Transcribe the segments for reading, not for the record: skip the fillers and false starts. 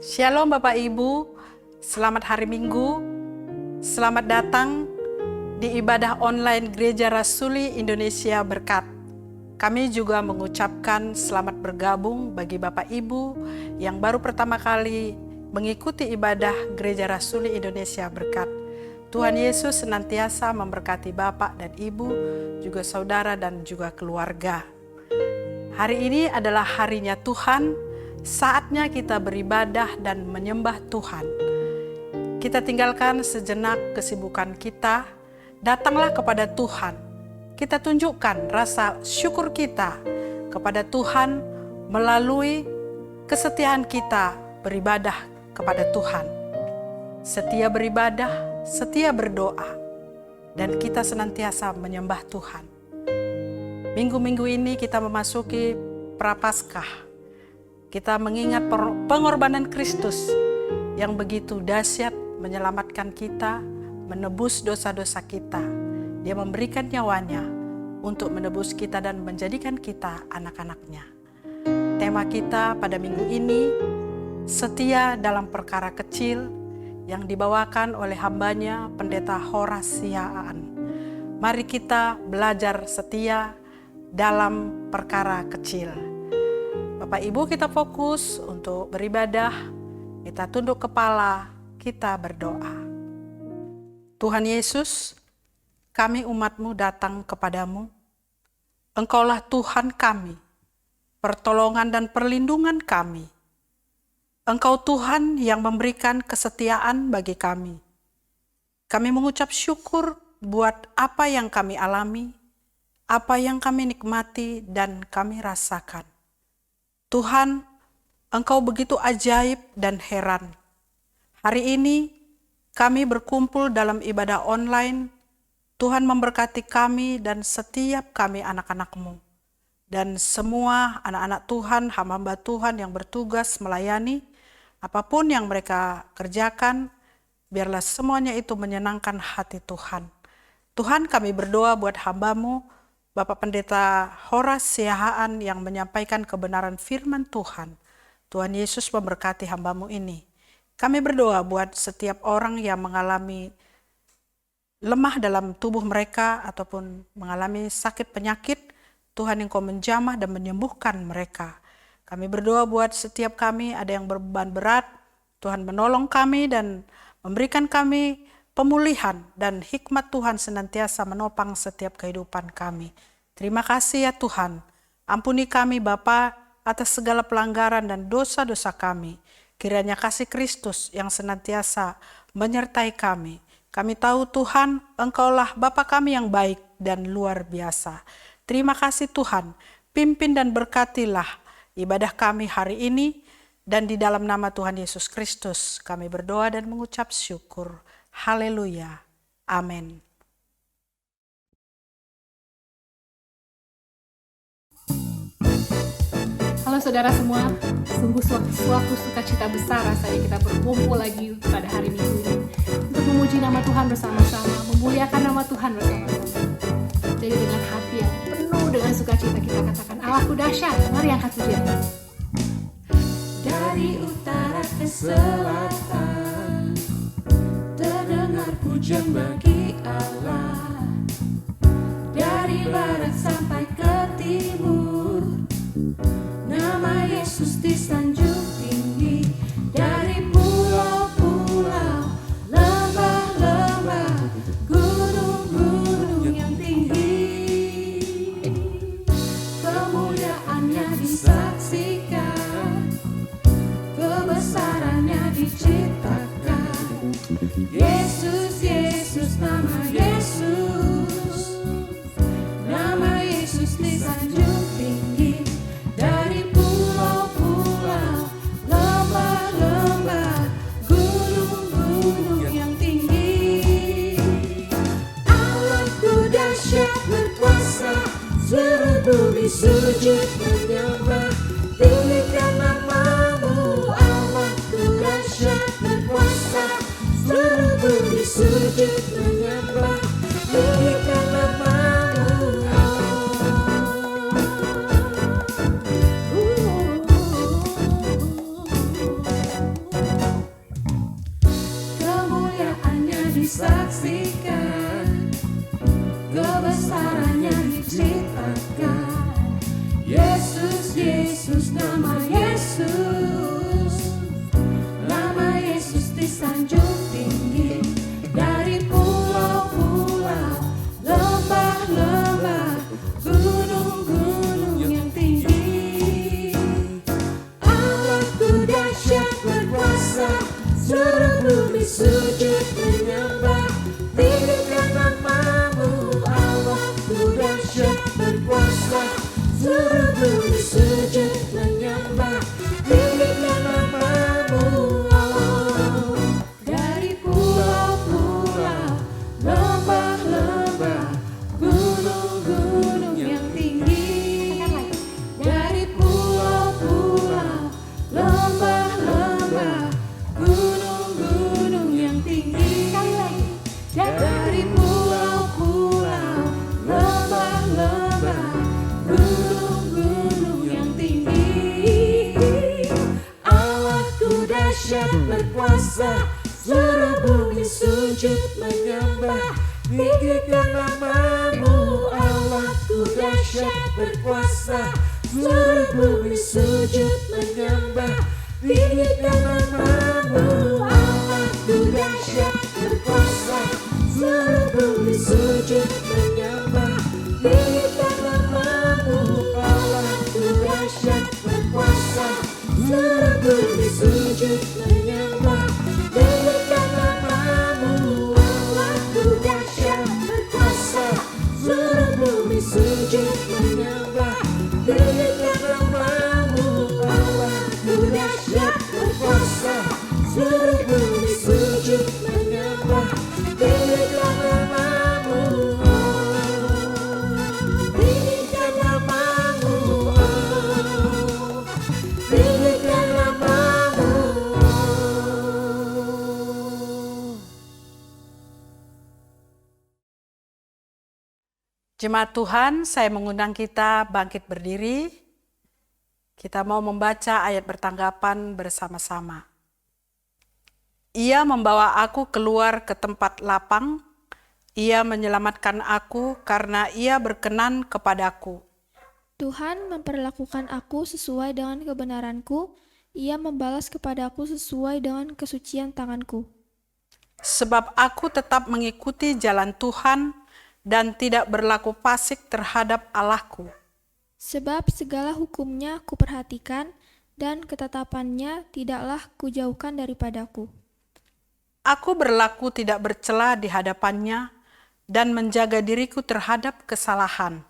Shalom Bapak Ibu, selamat hari Minggu, selamat datang di ibadah online Gereja Rasuli Indonesia Berkat. Kami juga mengucapkan selamat bergabung bagi Bapak Ibu yang baru pertama kali mengikuti ibadah Gereja Rasuli Indonesia Berkat. Tuhan Yesus senantiasa memberkati Bapak dan Ibu, juga saudara dan juga keluarga. Hari ini adalah harinya Tuhan. Saatnya kita beribadah dan menyembah Tuhan. Kita tinggalkan sejenak kesibukan kita, datanglah kepada Tuhan. Kita tunjukkan rasa syukur kita kepada Tuhan melalui kesetiaan kita beribadah kepada Tuhan. Setia beribadah, setia berdoa, dan kita senantiasa menyembah Tuhan. Minggu-minggu ini kita memasuki Prapaskah. Kita mengingat pengorbanan Kristus yang begitu dahsyat menyelamatkan kita, menebus dosa-dosa kita. Dia memberikan nyawanya untuk menebus kita dan menjadikan kita anak-anaknya. Tema kita pada minggu ini, setia dalam perkara kecil, yang dibawakan oleh hambanya Pendeta Horas Sihaan. Mari kita belajar setia dalam perkara kecil. Bapak Ibu, kita fokus untuk beribadah, kita tunduk kepala, kita berdoa. Tuhan Yesus, kami umat-Mu datang kepadamu. Engkaulah Tuhan kami, pertolongan dan perlindungan kami. Engkau Tuhan yang memberikan kesetiaan bagi kami. Kami mengucap syukur buat apa yang kami alami, apa yang kami nikmati dan kami rasakan. Tuhan, Engkau begitu ajaib dan heran. Hari ini kami berkumpul dalam ibadah online. Tuhan memberkati kami dan setiap kami anak-anak-Mu. Dan semua anak-anak Tuhan, hamba-hamba Tuhan yang bertugas melayani, apapun yang mereka kerjakan, biarlah semuanya itu menyenangkan hati Tuhan. Tuhan, kami berdoa buat hamba-Mu, Bapak Pendeta Horas Sihaan yang menyampaikan kebenaran firman Tuhan. Tuhan Yesus memberkati hamba-Mu ini. Kami berdoa buat setiap orang yang mengalami lemah dalam tubuh mereka ataupun mengalami sakit penyakit. Tuhan Engkau menjamah dan menyembuhkan mereka. Kami berdoa buat setiap kami ada yang berbeban berat. Tuhan menolong kami dan memberikan kami pemulihan dan hikmat Tuhan senantiasa menopang setiap kehidupan kami. Terima kasih ya Tuhan. Ampuni kami Bapa atas segala pelanggaran dan dosa-dosa kami. Kiranya kasih Kristus yang senantiasa menyertai kami. Kami tahu Tuhan, Engkaulah Bapa kami yang baik dan luar biasa. Terima kasih Tuhan. Pimpin dan berkatilah ibadah kami hari ini. Dan di dalam nama Tuhan Yesus Kristus kami berdoa dan mengucap syukur. Haleluya. Amin. Halo saudara semua, sungguh suatu sukacita besar rasanya kita berkumpul lagi pada hari Minggu ini untuk memuji nama Tuhan bersama-sama, memuliakan nama Tuhan bersama-sama. Jadi dengan hati yang penuh dengan sukacita kita katakan, Allahku dahsyat. Mari angkat pujian. Dari utara ke selatan terdengar pujian bagi Allah. Dari barat sampai ke timur, nama Yesus disanjung tinggi. Dari pulau-pulau, lembah-lembah, gunung-gunung yang tinggi, kemuliaannya disaksikan, kebesarannya diciptakan. Yesus, Yesus, nama Yesus, nama Yesus disanjung tinggi. Dari pulau-pulau, lembah-lembah, gunung-gunung yang tinggi. Allahku dahsyat berkuasa, seluruh bumi sujud menyembah. Tinggikan nama-Mu, Allahku dahsyat berkuasa, seluruh bumi sujud menyembah. Tinggikan nama-Mu. berkuasa, seluruh bumi sujud menyembah, tinggikan namamu Allah. Dari pulau-pulau, lembah-lembah, gunung-gunung yang tinggi. Dari pulau-pulau, lembah-lembah, gunung-gunung yang tinggi. Dari pulau-pulau, lembah-lembah, gunung-gunung yang tinggi. Allahku dahsyat berkuasa, seluruh bumi sujud menyembah, tinggikan namamu. Allahku dahsyat berkuasa, seluruh bumi sujud menyembah, tinggikan namamu. Allahku dahsyat berkuasa, seluruh bumi sujud menyembah, tinggikan namamu. Allahku dahsyat berkuasa, seluruh bumi sujud menyembah, tinggikan namamu. Allahku dahsyat berkuasa, seluruh bumi sujud menyembah, tinggikan namamu. Allahku dahsyat berkuasa, seluruh bumi sujud menyembah, tinggikan namamu. Tinggikan namamu, tinggikan namamu. Jemaat Tuhan, saya mengundang kita bangkit berdiri. Kita mau membaca ayat bertanggapan bersama-sama. Ia membawa aku keluar ke tempat lapang. Ia menyelamatkan aku karena ia berkenan kepadaku. Tuhan memperlakukan aku sesuai dengan kebenaranku. Ia membalas kepadaku sesuai dengan kesucian tanganku. Sebab aku tetap mengikuti jalan Tuhan dan tidak berlaku fasik terhadap Allahku. Sebab segala hukumnya kuperhatikan dan ketetapannya tidaklah kujauhkan daripadaku. Aku berlaku tidak bercela di hadapannya dan menjaga diriku terhadap kesalahan.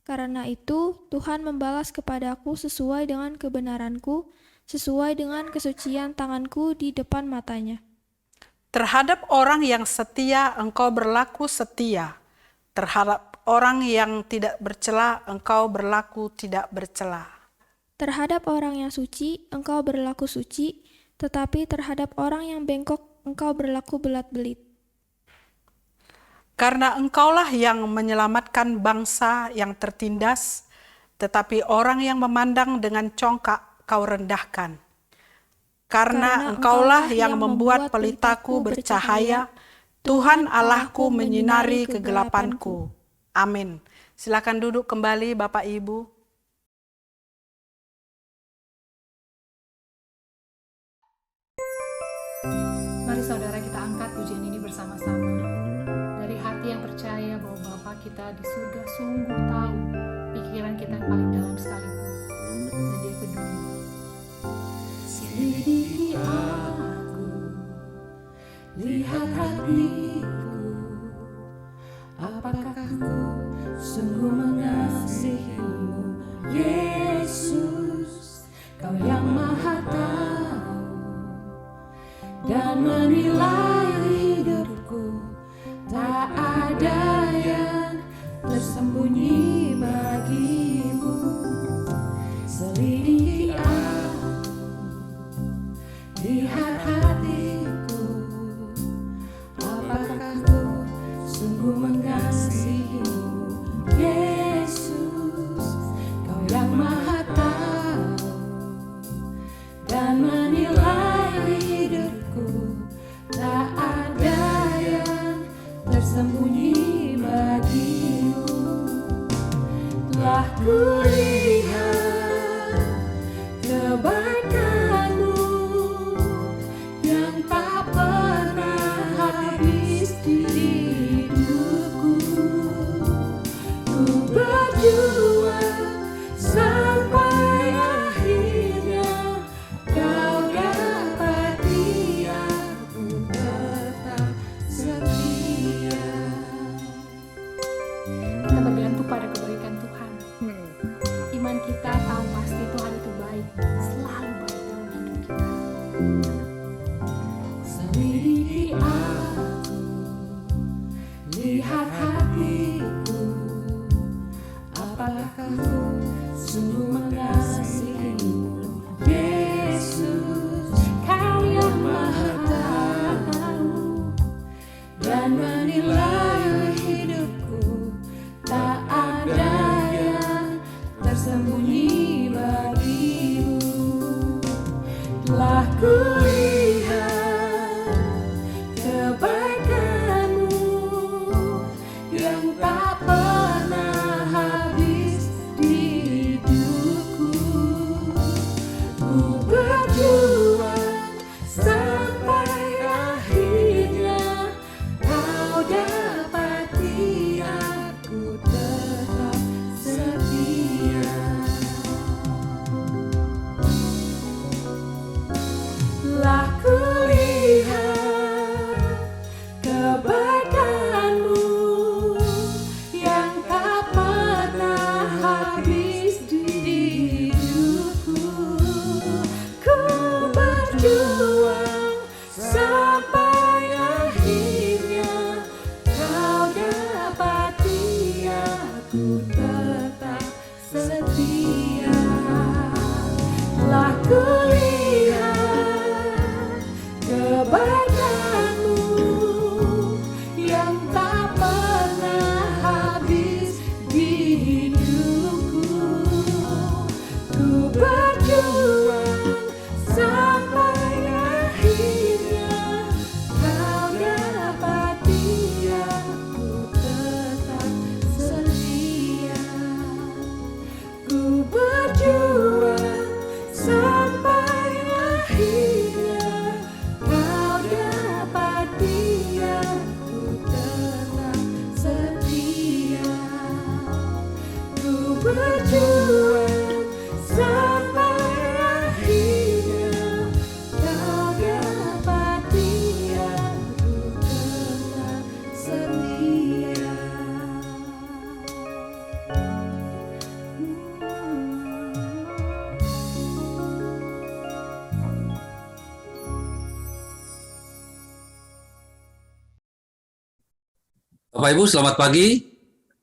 Karena itu Tuhan membalas kepadaku sesuai dengan kebenaranku, sesuai dengan kesucian tanganku di depan matanya. Terhadap orang yang setia engkau berlaku setia. Terhadap orang yang tidak bercela engkau berlaku tidak bercela. Terhadap orang yang suci engkau berlaku suci, tetapi terhadap orang yang bengkok engkau berlaku belat-belit. Karena engkaulah yang menyelamatkan bangsa yang tertindas, tetapi orang yang memandang dengan congkak kau rendahkan. Karena engkaulah yang membuat pelitaku bercahaya, Tuhan Allahku menyinari kegelapanku. Amin. Silakan duduk kembali Bapak Ibu. Mari saudara kita angkat pujian ini bersama-sama. Dari hati yang percaya bahwa Bapa kita di surga sungguh tahu pikiran kita yang paling dalam sekalipun. Dan Dia peduli. Selidiki aku, lihat hatiku, apakah ku sungguh mengasihimu, Yesus, Kau yang Maha Tahu dan menilai hidupku, tak ada yang tersembunyi bagimu. Selidiki aku, lihat hatiku, apakah ku sungguh mengasihimu, Yesus, Kau yang Maha Tahu dan menilai hidupku, tak ada yang tersembunyi bagimu. Telah kulihat kebaikan-Mu yang tak pernah habis di hidupku. Ku berjuang sampai akhirnya Kau dapati aku tetap setia. Kita bergantung pada kebaikan Tuhan. kita tahu pasti Tuhan itu baik, selalu baik dalam hidup kita. Selidiki aku, lihat hatiku, apakah ku sungguh mengasihimu, Yesus, Kau yang Maha Tahu dan menilai hidupku. Tak ada yang tersembunyi bagimu. Telah kulihat kebaikan-Mu yang tak pernah habis di hidupku. Ku berjuang sampai akhirnya Kau dapati aku tetap setia. Telah kulihat kebaikan-Mu yang tak pernah habis di hidupku. Ku berjuang sampai akhirnya Kau dapati aku tetap setia. Telah kulihat kebaikan-Mu yang tak pernah habis di hidupku. Ku berjuang sampai akhirnya Kau dapati aku tetap setia. Ku berjuang sampai akhirnya Kau dapati aku tetap setia. Ku berjuang sampai akhirnya Kau dapati aku tetap setia. Bapak Ibu, selamat pagi.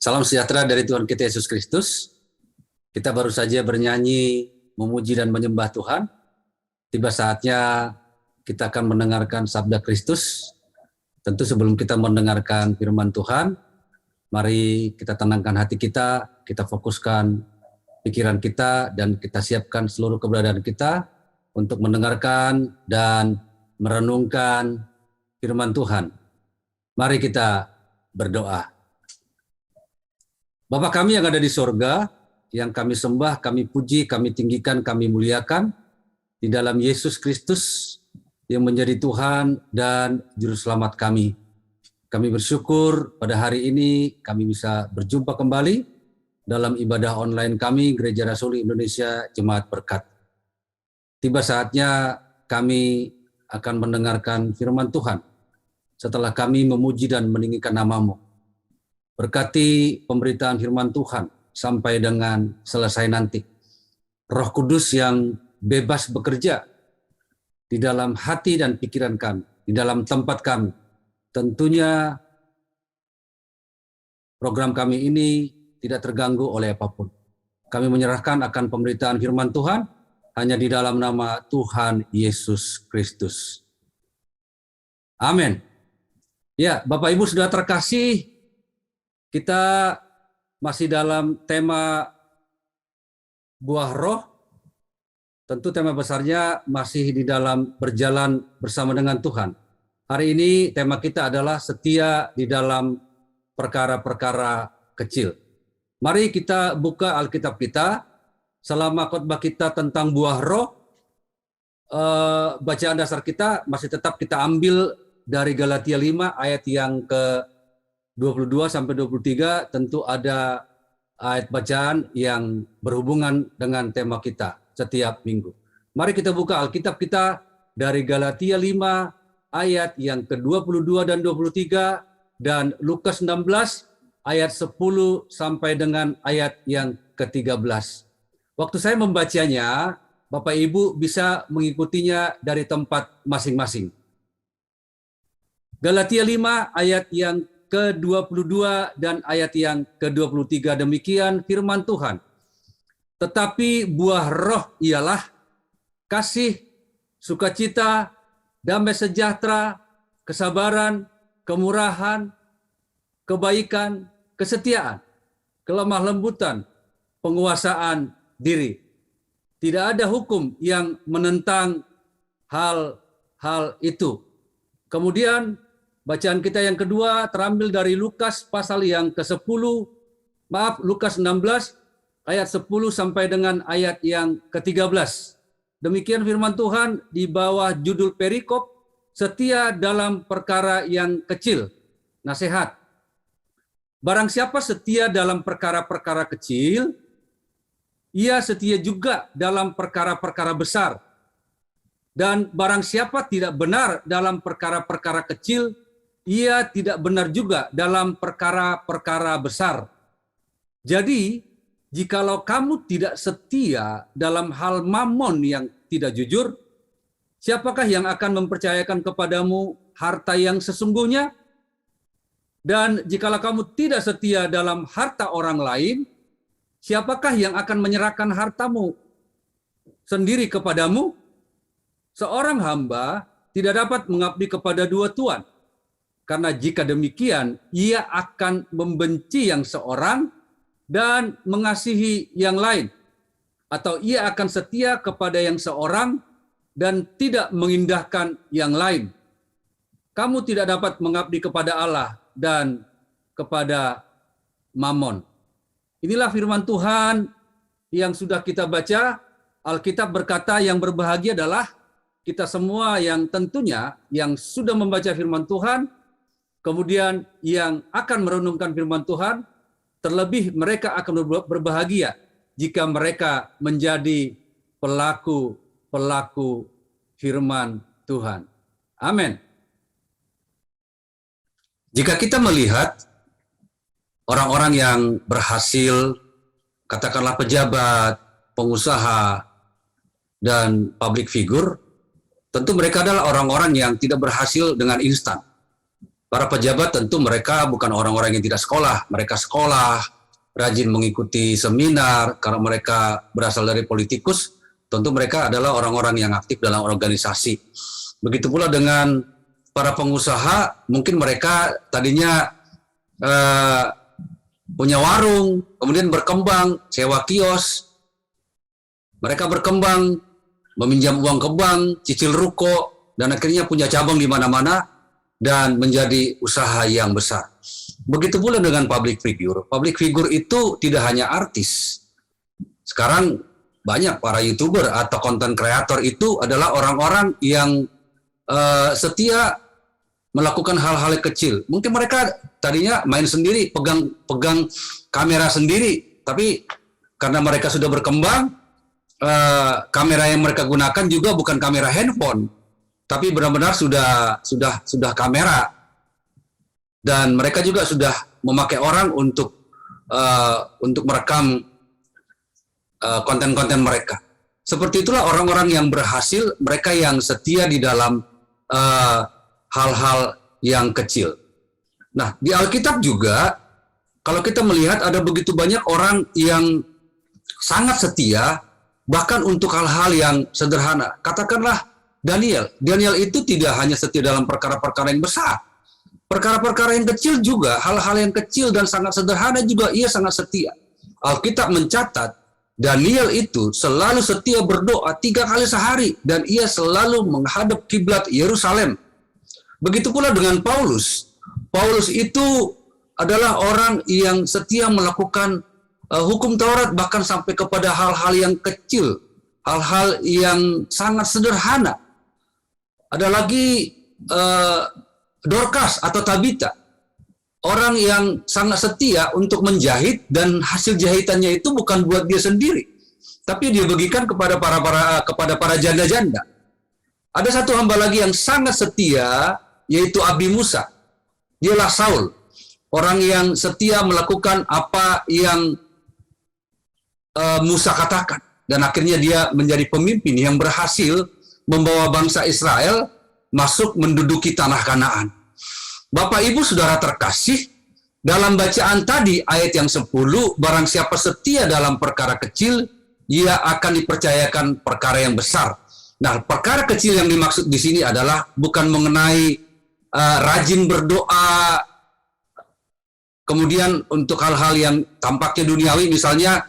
Salam sejahtera dari Tuhan kita Yesus Kristus. Kita baru saja bernyanyi, memuji dan menyembah Tuhan. Tiba saatnya kita akan mendengarkan sabda Kristus. Tentu sebelum kita mendengarkan firman Tuhan, mari kita tenangkan hati kita fokuskan pikiran kita, dan kita siapkan seluruh keberadaan kita untuk mendengarkan dan merenungkan firman Tuhan. Mari kita berdoa. Bapa kami yang ada di sorga, yang kami sembah, kami puji, kami tinggikan, kami muliakan, di dalam Yesus Kristus yang menjadi Tuhan dan Juru Selamat kami. Kami bersyukur pada hari ini kami bisa berjumpa kembali dalam ibadah online kami, Gereja Rasuli Indonesia Jemaat Berkat. Tiba saatnya kami akan mendengarkan firman Tuhan. Setelah kami memuji dan meninggikan nama-Mu, berkati pemberitaan firman Tuhan sampai dengan selesai nanti. Roh Kudus yang bebas bekerja di dalam hati dan pikiran kami, di dalam tempat kami. Tentunya program kami ini tidak terganggu oleh apapun. Kami menyerahkan akan pemberitaan firman Tuhan hanya di dalam nama Tuhan Yesus Kristus. Amin. Ya, Bapak Ibu sudah terkasih, kita masih dalam tema buah roh. Tentu tema besarnya masih di dalam berjalan bersama dengan Tuhan. Hari ini tema kita adalah setia di dalam perkara-perkara kecil. Mari kita buka Alkitab kita. Selama khotbah kita tentang buah roh, bacaan dasar kita masih tetap kita ambil dari Galatia 5 ayat yang ke-22 sampai 23. Tentu ada ayat bacaan yang berhubungan dengan tema kita setiap minggu. Mari kita buka Alkitab kita dari Galatia 5 ayat yang ke-22 dan 23 dan Lukas 16 ayat 10 sampai dengan ayat yang ke-13. Waktu saya membacanya, Bapak Ibu bisa mengikutinya dari tempat masing-masing. Galatia 5 ayat yang ke-22 dan ayat yang ke-23, demikian firman Tuhan. Tetapi buah roh ialah kasih, sukacita, damai sejahtera, kesabaran, kemurahan, kebaikan, kesetiaan, kelemah lembutan, penguasaan diri. Tidak ada hukum yang menentang hal-hal itu. Kemudian bacaan kita yang kedua terambil dari Lukas pasal yang ke-10, Lukas 16 ayat 10 sampai dengan ayat yang ke-13. Demikian firman Tuhan di bawah judul perikop, setia dalam perkara yang kecil. Nasihat. Barang siapa setia dalam perkara-perkara kecil, ia setia juga dalam perkara-perkara besar. Dan barang siapa tidak benar dalam perkara-perkara kecil, ia tidak benar juga dalam perkara-perkara besar. Jadi, jikalau kamu tidak setia dalam hal mamon yang tidak jujur, siapakah yang akan mempercayakan kepadamu harta yang sesungguhnya? Dan jikalau kamu tidak setia dalam harta orang lain, siapakah yang akan menyerahkan hartamu sendiri kepadamu? Seorang hamba tidak dapat mengabdi kepada dua tuan, karena jika demikian, ia akan membenci yang seorang dan mengasihi yang lain, atau ia akan setia kepada yang seorang dan tidak mengindahkan yang lain. Kamu tidak dapat mengabdi kepada Allah dan kepada Mamon. Inilah firman Tuhan yang sudah kita baca. Alkitab berkata yang berbahagia adalah kita semua yang tentunya yang sudah membaca firman Tuhan, kemudian yang akan merenungkan firman Tuhan, terlebih mereka akan berbahagia jika mereka menjadi pelaku-pelaku firman Tuhan. Amin. Jika kita melihat orang-orang yang berhasil, katakanlah pejabat, pengusaha, dan public figure, tentu mereka adalah orang-orang yang tidak berhasil dengan instan. Para pejabat tentu mereka bukan orang-orang yang tidak sekolah. Mereka sekolah, rajin mengikuti seminar. Karena mereka berasal dari politikus, tentu mereka adalah orang-orang yang aktif dalam organisasi. Begitu pula dengan para pengusaha, mungkin mereka tadinya punya warung, kemudian berkembang, sewa kios. Mereka berkembang, meminjam uang ke bank, cicil ruko, dan akhirnya punya cabang di mana-mana dan menjadi usaha yang besar. Begitu pula dengan public figure. Public figure itu tidak hanya artis. Sekarang banyak para YouTuber atau content creator itu adalah orang-orang yang setia melakukan hal-hal kecil. Mungkin mereka tadinya main sendiri, pegang kamera sendiri, tapi karena mereka sudah berkembang, kamera yang mereka gunakan juga bukan kamera handphone, tapi benar-benar sudah kamera, dan mereka juga sudah memakai orang untuk merekam konten-konten mereka. Seperti itulah orang-orang yang berhasil, mereka yang setia di dalam hal-hal yang kecil. Nah, di Alkitab juga, kalau kita melihat ada begitu banyak orang yang sangat setia, bahkan untuk hal-hal yang sederhana. Katakanlah Daniel. Daniel itu tidak hanya setia dalam perkara-perkara yang besar. Perkara-perkara yang kecil juga, hal-hal yang kecil dan sangat sederhana juga ia sangat setia. Alkitab mencatat, Daniel itu selalu setia berdoa 3 kali sehari, dan ia selalu menghadap kiblat Yerusalem. Begitu pula dengan Paulus. Paulus itu adalah orang yang setia melakukan hukum Taurat, bahkan sampai kepada hal-hal yang kecil, hal-hal yang sangat sederhana. Ada lagi Dorcas atau Tabita, orang yang sangat setia untuk menjahit, dan hasil jahitannya itu bukan buat dia sendiri, tapi dia bagikan kepada para janda-janda. Ada satu hamba lagi yang sangat setia, yaitu Abi Musa. Dialah Saul, orang yang setia melakukan apa yang Musa katakan. dan akhirnya dia menjadi pemimpin yang berhasil membawa bangsa Israel masuk menduduki tanah Kanaan. Bapak Ibu Saudara terkasih, dalam bacaan tadi ayat yang 10, barang siapa setia dalam perkara kecil, ia akan dipercayakan perkara yang besar. Nah, perkara kecil yang dimaksud di sini adalah bukan mengenai rajin berdoa, kemudian untuk hal-hal yang tampaknya duniawi, misalnya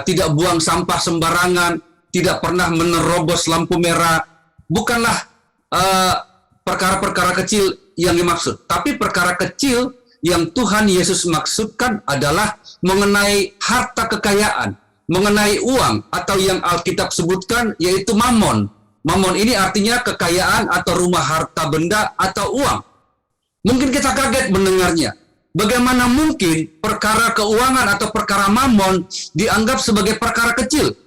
tidak buang sampah sembarangan, tidak pernah menerobos lampu merah, bukanlah perkara-perkara kecil yang dimaksud. Tapi perkara kecil yang Tuhan Yesus maksudkan adalah mengenai harta kekayaan, mengenai uang, atau yang Alkitab sebutkan yaitu mamon. Mamon ini artinya kekayaan atau rumah harta benda atau uang. Mungkin kita kaget mendengarnya. Bagaimana mungkin perkara keuangan atau perkara mamon dianggap sebagai perkara kecil?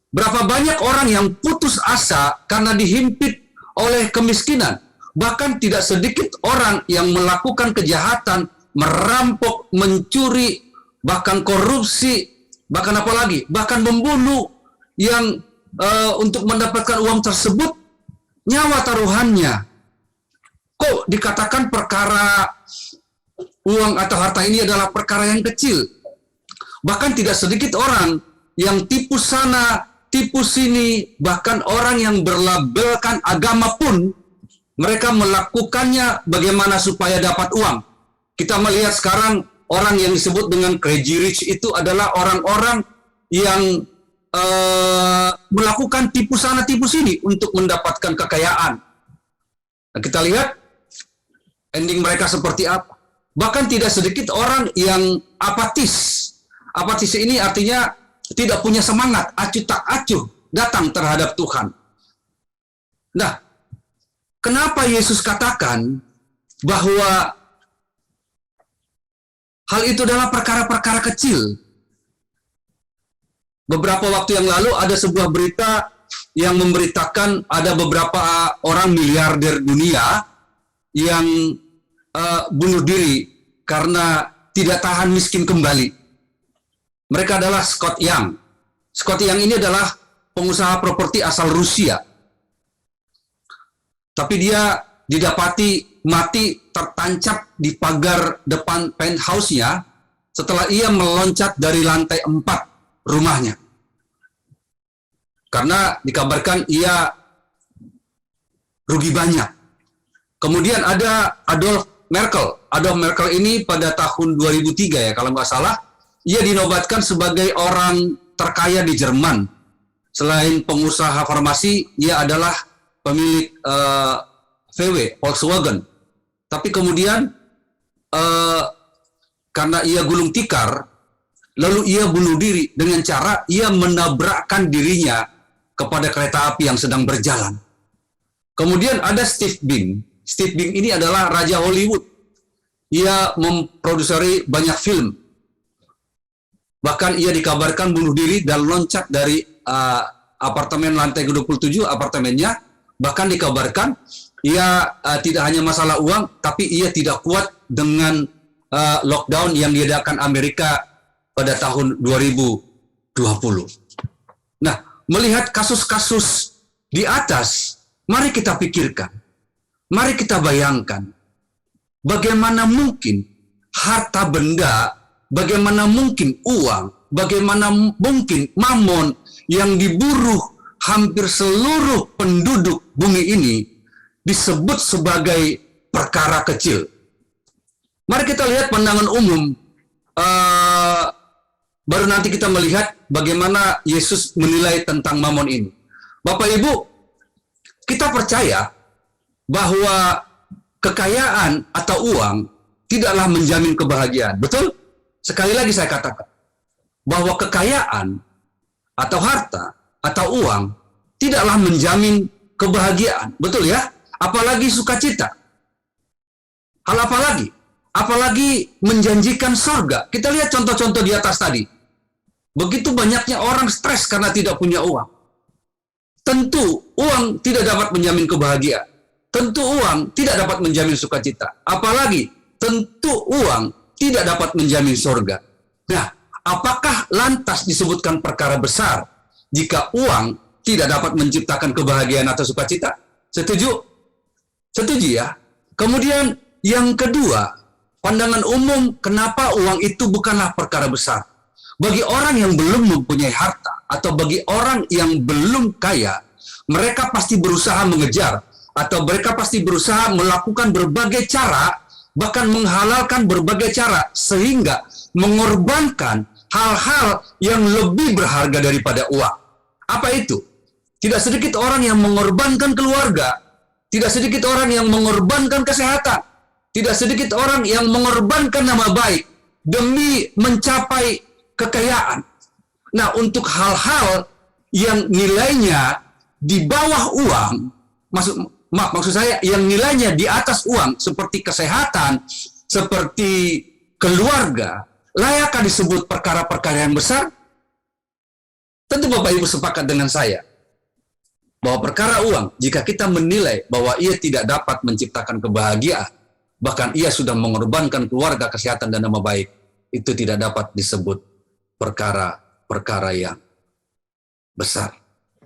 Berapa banyak orang yang putus asa karena dihimpit oleh kemiskinan. Bahkan tidak sedikit orang yang melakukan kejahatan, merampok, mencuri, bahkan korupsi, bahkan apa lagi? Bahkan membunuh yang untuk mendapatkan uang tersebut, nyawa taruhannya. Kok dikatakan perkara uang atau harta ini adalah perkara yang kecil? Bahkan tidak sedikit orang yang tipu sana, tipu sini, bahkan orang yang berlabelkan agama pun, mereka melakukannya bagaimana supaya dapat uang. Kita melihat sekarang orang yang disebut dengan crazy rich itu adalah orang-orang yang melakukan tipu sana tipu sini untuk mendapatkan kekayaan. Nah, kita lihat ending mereka seperti apa. Bahkan tidak sedikit orang yang apatis. Apatis ini artinya tidak punya semangat, acuh tak acuh datang terhadap Tuhan. Nah, kenapa Yesus katakan bahwa hal itu adalah perkara-perkara kecil? Beberapa waktu yang lalu ada sebuah berita yang memberitakan ada beberapa orang miliarder dunia yang bunuh diri karena tidak tahan miskin kembali. Mereka adalah Scott Young. Scott Young ini adalah pengusaha properti asal Rusia. Tapi dia didapati mati tertancap di pagar depan penthouse-nya setelah ia meloncat dari lantai 4 rumahnya. Karena dikabarkan ia rugi banyak. Kemudian ada Adolf Merkel. Adolf Merkel ini pada tahun 2003 ya kalau nggak salah, ia dinobatkan sebagai orang terkaya di Jerman. Selain pengusaha farmasi, ia adalah pemilik VW, Volkswagen. Tapi kemudian karena ia gulung tikar, lalu ia bunuh diri dengan cara ia menabrakkan dirinya kepada kereta api yang sedang berjalan. Kemudian ada Steve Bing. Steve Bing ini adalah raja Hollywood. Ia memproduksi banyak film. Bahkan ia dikabarkan bunuh diri dan loncat dari apartemen lantai ke-27 apartemennya. Bahkan dikabarkan ia tidak hanya masalah uang, tapi ia tidak kuat dengan lockdown yang diadakan Amerika pada tahun 2020. Nah, melihat kasus-kasus di atas, mari kita pikirkan, mari kita bayangkan, bagaimana mungkin harta benda, bagaimana mungkin uang, bagaimana mungkin mamon yang diburu hampir seluruh penduduk bumi ini disebut sebagai perkara kecil. Mari kita lihat pandangan umum. Baru nanti kita melihat bagaimana Yesus menilai tentang mamon ini. Bapak Ibu, kita percaya bahwa kekayaan atau uang tidaklah menjamin kebahagiaan. Betul? Sekali lagi saya katakan, bahwa kekayaan atau harta atau uang tidaklah menjamin kebahagiaan. Betul ya? Apalagi sukacita. Hal apa lagi? Apalagi menjanjikan surga. Kita lihat contoh-contoh di atas tadi. Begitu banyaknya orang stres karena tidak punya uang. Tentu uang tidak dapat menjamin kebahagiaan. Tentu uang tidak dapat menjamin sukacita. Apalagi tentu uang tidak dapat menjamin surga. Nah, apakah lantas disebutkan perkara besar jika uang tidak dapat menciptakan kebahagiaan atau sukacita? Setuju? Setuju ya? Kemudian yang kedua, pandangan umum kenapa uang itu bukanlah perkara besar. Bagi orang yang belum mempunyai harta atau bagi orang yang belum kaya, mereka pasti berusaha mengejar atau mereka pasti berusaha melakukan berbagai cara, bahkan menghalalkan berbagai cara sehingga mengorbankan hal-hal yang lebih berharga daripada uang. Apa itu? Tidak sedikit orang yang mengorbankan keluarga, tidak sedikit orang yang mengorbankan kesehatan, tidak sedikit orang yang mengorbankan nama baik demi mencapai kekayaan. Nah, untuk hal-hal yang nilainya di bawah uang, maksud saya yang nilainya di atas uang, seperti kesehatan, seperti keluarga, layakkah disebut perkara-perkara yang besar? Tentu Bapak Ibu sepakat dengan saya bahwa perkara uang, jika kita menilai bahwa ia tidak dapat menciptakan kebahagiaan, bahkan ia sudah mengorbankan keluarga, kesehatan, dan nama baik, itu tidak dapat disebut perkara-perkara yang besar.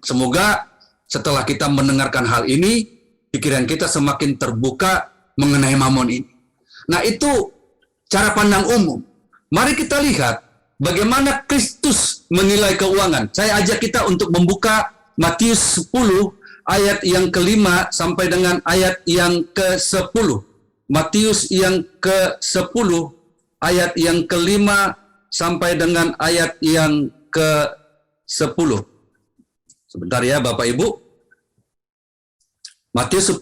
Semoga setelah kita mendengarkan hal ini, pikiran kita semakin terbuka mengenai mamon ini. Nah, itu cara pandang umum. Mari kita lihat bagaimana Kristus menilai keuangan. Saya ajak kita untuk membuka Matius 10 ayat yang ke-5 sampai dengan ayat yang ke-10. Matius yang ke-10 ayat yang ke-5 sampai dengan ayat yang ke-10. Sebentar ya Bapak Ibu. Matius 10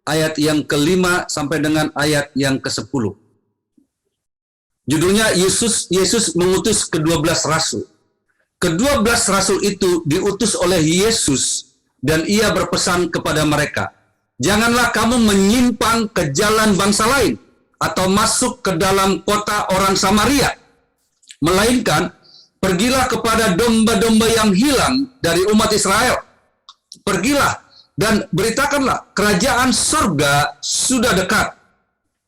ayat yang ke-5 sampai dengan ayat yang ke-10. Judulnya Yesus mengutus ke-12 rasul. Ke-12 rasul itu diutus oleh Yesus dan ia berpesan kepada mereka, janganlah kamu menyimpang ke jalan bangsa lain atau masuk ke dalam kota orang Samaria, melainkan pergilah kepada domba-domba yang hilang dari umat Israel. Pergilah dan beritakanlah kerajaan surga sudah dekat.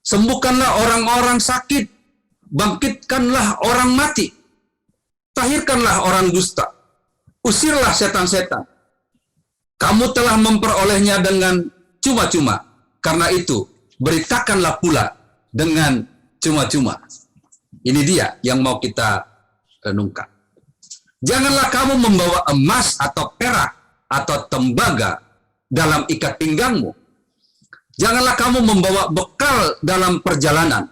Sembuhkanlah orang-orang sakit, bangkitkanlah orang mati, tahirkanlah orang dusta, usirlah setan-setan. Kamu telah memperolehnya dengan cuma-cuma, karena itu beritakanlah pula dengan cuma-cuma. Ini dia yang mau kita renungkan. Janganlah kamu membawa emas atau perak atau tembaga dalam ikat pinggangmu. Janganlah kamu membawa bekal dalam perjalanan.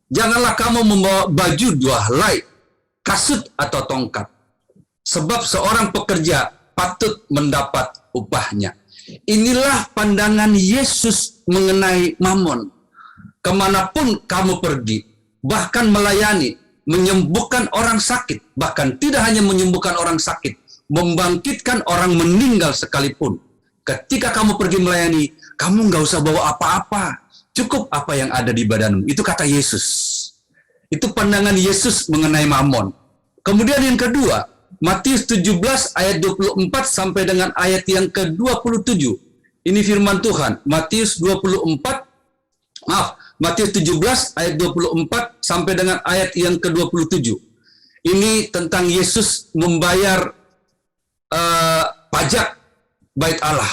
Janganlah kamu membawa baju 2 helai, kasut atau tongkat. Sebab seorang pekerja patut mendapat upahnya. Inilah pandangan Yesus mengenai mamon. Kemanapun kamu pergi, bahkan melayani, menyembuhkan orang sakit, bahkan tidak hanya menyembuhkan orang sakit, membangkitkan orang meninggal sekalipun. Ketika kamu pergi melayani, kamu nggak usah bawa apa-apa, cukup apa yang ada di badanmu. Itu kata Yesus. Itu pandangan Yesus mengenai mamon. Kemudian yang kedua, Matius 17 ayat 24 sampai dengan ayat yang ke-27. Ini firman Tuhan. Matius 17 ayat 24 sampai dengan ayat yang ke-27. Ini tentang Yesus membayar pajak Bait Allah.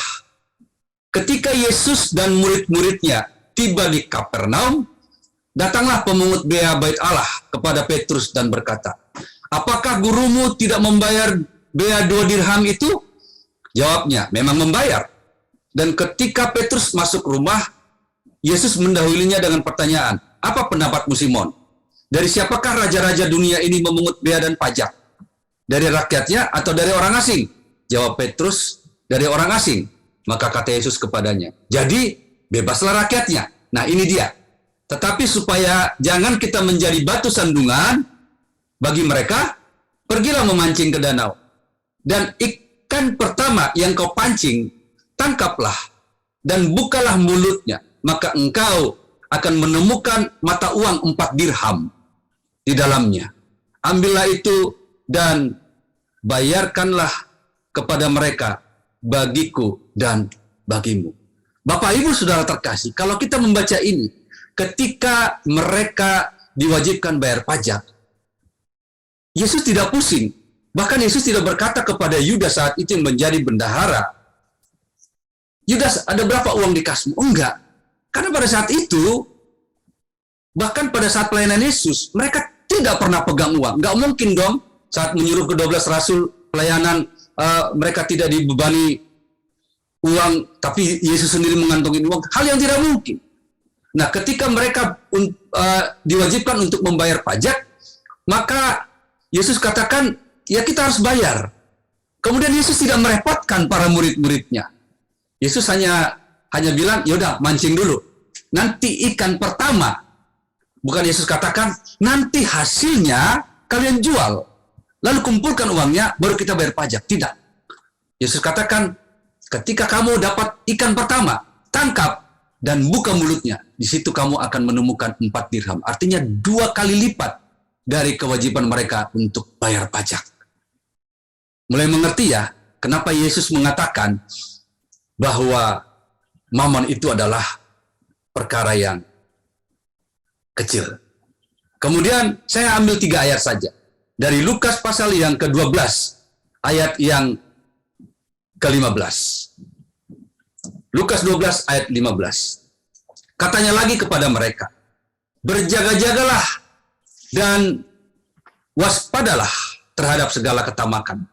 Ketika Yesus dan murid-muridnya tiba di Kapernaum, datanglah pemungut bea Bait Allah kepada Petrus dan berkata, apakah gurumu tidak membayar bea 2 dirham itu? Jawabnya, memang membayar. Dan ketika Petrus masuk rumah, Yesus mendahulunya dengan pertanyaan, apa pendapatmu Simon? Dari siapakah raja-raja dunia ini memungut bea dan pajak? Dari rakyatnya atau dari orang asing? Jawab Petrus, dari orang asing. Maka kata Yesus kepadanya, jadi bebaslah rakyatnya. Nah ini dia. Tetapi supaya jangan kita menjadi batu sandungan bagi mereka, pergilah memancing ke danau. Dan ikan pertama yang kau pancing, tangkaplah dan bukalah mulutnya. Maka engkau akan menemukan mata uang 4 dirham di dalamnya. Ambillah itu dan bayarkanlah kepada mereka, bagiku dan bagimu. Bapak Ibu Saudara terkasih, kalau kita membaca ini, ketika mereka diwajibkan bayar pajak, Yesus tidak pusing Bahkan Yesus tidak berkata kepada Yudas saat itu yang menjadi bendahara, Yudas, ada berapa uang di kasmu? Oh, enggak. Karena pada saat itu, bahkan pada saat pelayanan Yesus, mereka tidak pernah pegang uang. Enggak mungkin dong saat menyuruh ke-12 rasul pelayanan, mereka tidak dibebani uang, tapi Yesus sendiri mengantongin uang. Hal yang tidak mungkin. Nah, ketika mereka diwajibkan untuk membayar pajak, maka Yesus katakan, ya kita harus bayar. Kemudian Yesus tidak merepotkan para murid-muridnya. Yesus hanya bilang, yaudah mancing dulu. Nanti ikan pertama, bukan Yesus katakan, nanti hasilnya kalian jual. Lalu kumpulkan uangnya, baru kita bayar pajak. Tidak. Yesus katakan, ketika kamu dapat ikan pertama, tangkap dan buka mulutnya. Di situ kamu akan menemukan 4 dirham. Artinya 2 kali lipat dari kewajiban mereka untuk bayar pajak. Mulai mengerti ya, kenapa Yesus mengatakan bahwa mamon itu adalah perkara yang kecil. Kemudian saya ambil 3 ayat saja. Dari Lukas pasal yang ke-12, ayat yang ke-15. Lukas 12 ayat 15. Katanya lagi kepada mereka, berjaga-jagalah dan waspadalah terhadap segala ketamakan.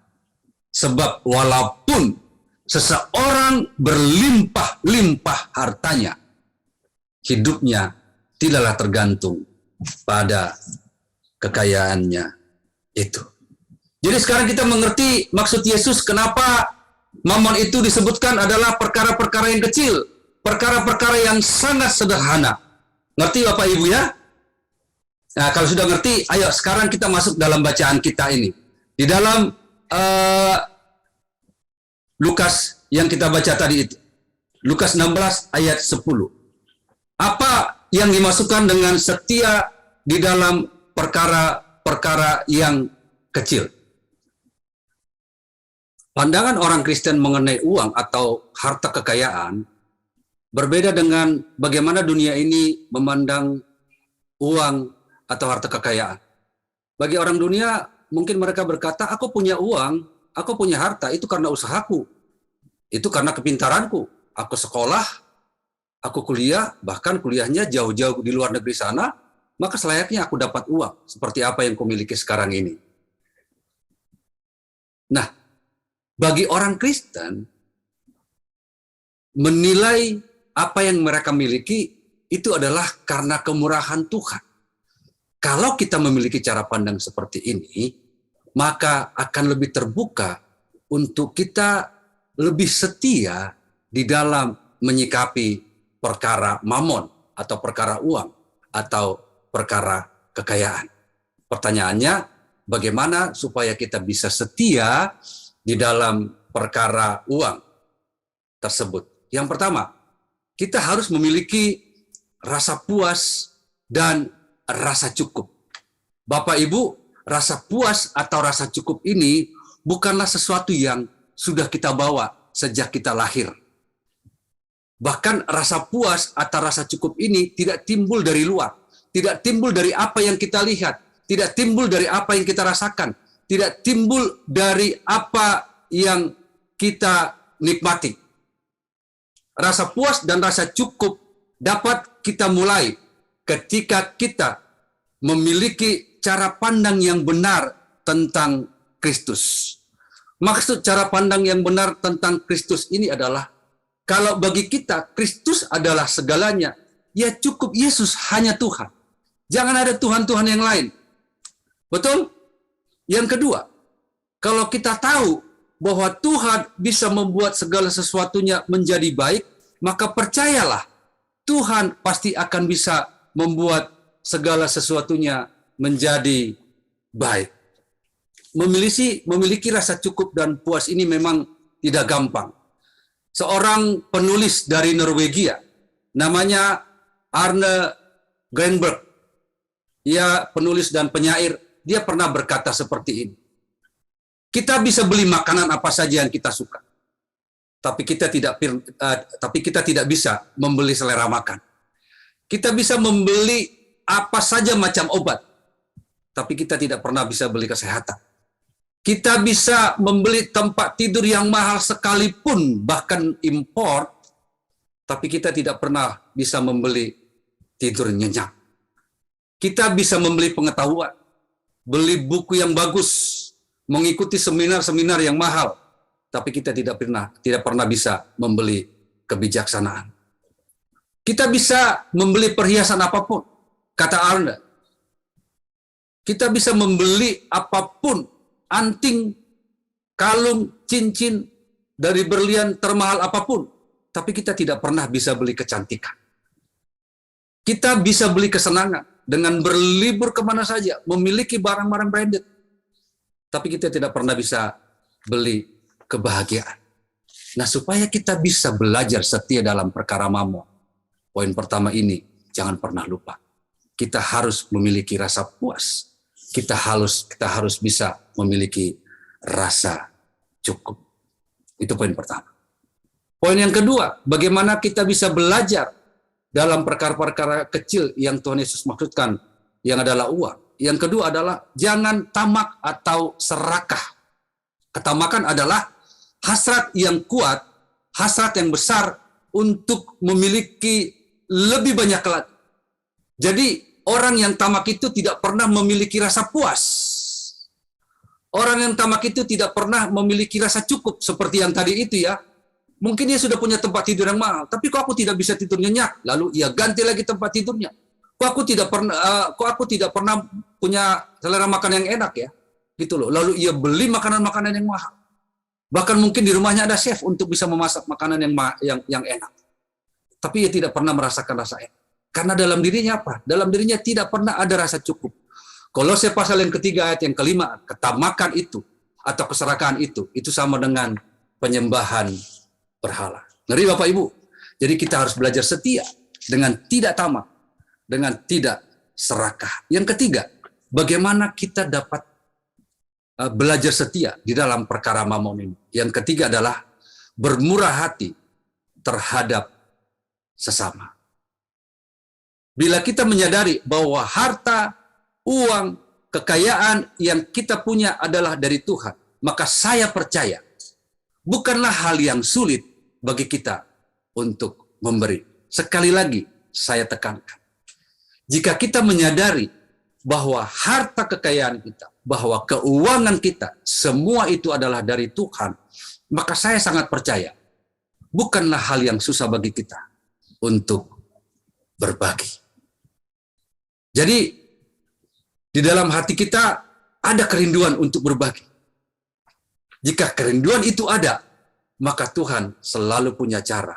Sebab walaupun seseorang berlimpah-limpah hartanya, hidupnya tidaklah tergantung pada kekayaannya itu. Jadi sekarang kita mengerti maksud Yesus kenapa mamon itu disebutkan adalah perkara-perkara yang kecil, perkara-perkara yang sangat sederhana. Ngerti Bapak Ibu ya? Nah, kalau sudah ngerti, ayo sekarang kita masuk dalam bacaan kita ini. Di dalam Lukas yang kita baca tadi itu. Lukas 16 ayat 10. Apa yang dimasukkan dengan setia di dalam perkara-perkara yang kecil? Pandangan orang Kristen mengenai uang atau harta kekayaan berbeda dengan bagaimana dunia ini memandang uang atau harta kekayaan. Bagi orang dunia, mungkin mereka berkata, aku punya uang, aku punya harta, itu karena usahaku. Itu karena kepintaranku. Aku sekolah, aku kuliah, bahkan kuliahnya jauh-jauh di luar negeri sana, maka selayaknya aku dapat uang, seperti apa yang kumiliki sekarang ini. Nah, bagi orang Kristen, menilai apa yang mereka miliki, itu adalah karena kemurahan Tuhan. Kalau kita memiliki cara pandang seperti ini, maka akan lebih terbuka untuk kita lebih setia di dalam menyikapi perkara mamon atau perkara uang atau perkara kekayaan. Pertanyaannya, bagaimana supaya kita bisa setia di dalam perkara uang tersebut? Yang pertama, kita harus memiliki rasa puas dan rasa cukup. Bapak Ibu, rasa puas atau rasa cukup ini bukanlah sesuatu yang sudah kita bawa sejak kita lahir. Bahkan rasa puas atau rasa cukup ini tidak timbul dari luar, tidak timbul dari apa yang kita lihat, tidak timbul dari apa yang kita rasakan, tidak timbul dari apa yang kita nikmati. Rasa puas dan rasa cukup dapat kita mulai ketika kita memiliki cara pandang yang benar tentang Kristus. Maksud cara pandang yang benar tentang Kristus ini adalah, kalau bagi kita Kristus adalah segalanya, ya cukup Yesus hanya Tuhan. Jangan ada Tuhan-Tuhan yang lain. Betul? Yang kedua, kalau kita tahu bahwa Tuhan bisa membuat segala sesuatunya menjadi baik, maka percayalah, Tuhan pasti akan bisa membuat segala sesuatunya menjadi baik. Memiliki rasa cukup dan puas ini memang tidak gampang. Seorang penulis dari Norwegia, namanya Arne Greenberg, ia penulis dan penyair, dia pernah berkata seperti ini. Kita bisa beli makanan apa saja yang kita suka, tapi kita tidak bisa membeli selera makan. Kita bisa membeli apa saja macam obat, tapi kita tidak pernah bisa beli kesehatan. Kita bisa membeli tempat tidur yang mahal sekalipun, bahkan import, tapi kita tidak pernah bisa membeli tidur nyenyak. Kita bisa membeli pengetahuan, beli buku yang bagus, mengikuti seminar-seminar yang mahal, tapi kita tidak pernah bisa membeli kebijaksanaan. Kita bisa membeli perhiasan apapun, kata Anda. Kita bisa membeli apapun, anting, kalung, cincin, dari berlian termahal apapun, tapi kita tidak pernah bisa beli kecantikan. Kita bisa beli kesenangan dengan berlibur kemana saja, memiliki barang-barang branded, tapi kita tidak pernah bisa beli kebahagiaan. Nah, supaya kita bisa belajar setia dalam perkara mamon, poin pertama ini jangan pernah lupa. Kita harus memiliki rasa puas. Kita harus bisa memiliki rasa cukup. Itu poin pertama. Poin yang kedua, bagaimana kita bisa belajar dalam perkara-perkara kecil yang Tuhan Yesus maksudkan, yang adalah uang. Yang kedua adalah jangan tamak atau serakah. Ketamakan adalah hasrat yang kuat, hasrat yang besar untuk memiliki lebih banyak lagi. Jadi orang yang tamak itu tidak pernah memiliki rasa puas. Orang yang tamak itu tidak pernah memiliki rasa cukup seperti yang tadi itu ya. Mungkin dia sudah punya tempat tidur yang mahal, tapi kok aku tidak bisa tidur nyenyak? Lalu ia ganti lagi tempat tidurnya. Kok aku tidak pernah punya selera makan yang enak ya? Gitu loh. Lalu ia beli makanan-makanan yang mahal. Bahkan mungkin di rumahnya ada chef untuk bisa memasak makanan yang enak. Tapi ia tidak pernah merasakan rasa enak. Karena dalam dirinya apa? Dalam dirinya tidak pernah ada rasa cukup. Kolose pasal yang ketiga ayat yang kelima, ketamakan itu atau keserakahan itu sama dengan penyembahan berhala. Ngeri Bapak Ibu. Jadi kita harus belajar setia dengan tidak tamak, dengan tidak serakah. Yang ketiga, bagaimana kita dapat belajar setia di dalam perkara mamon ini. Yang ketiga adalah bermurah hati terhadap sesama. Bila kita menyadari bahwa harta, uang, kekayaan yang kita punya adalah dari Tuhan, maka saya percaya bukanlah hal yang sulit bagi kita untuk memberi. Sekali lagi saya tekankan, jika kita menyadari bahwa harta kekayaan kita, bahwa keuangan kita, semua itu adalah dari Tuhan, maka saya sangat percaya bukanlah hal yang susah bagi kita untuk berbagi. Jadi di dalam hati kita ada kerinduan untuk berbagi. Jika kerinduan itu ada, maka Tuhan selalu punya cara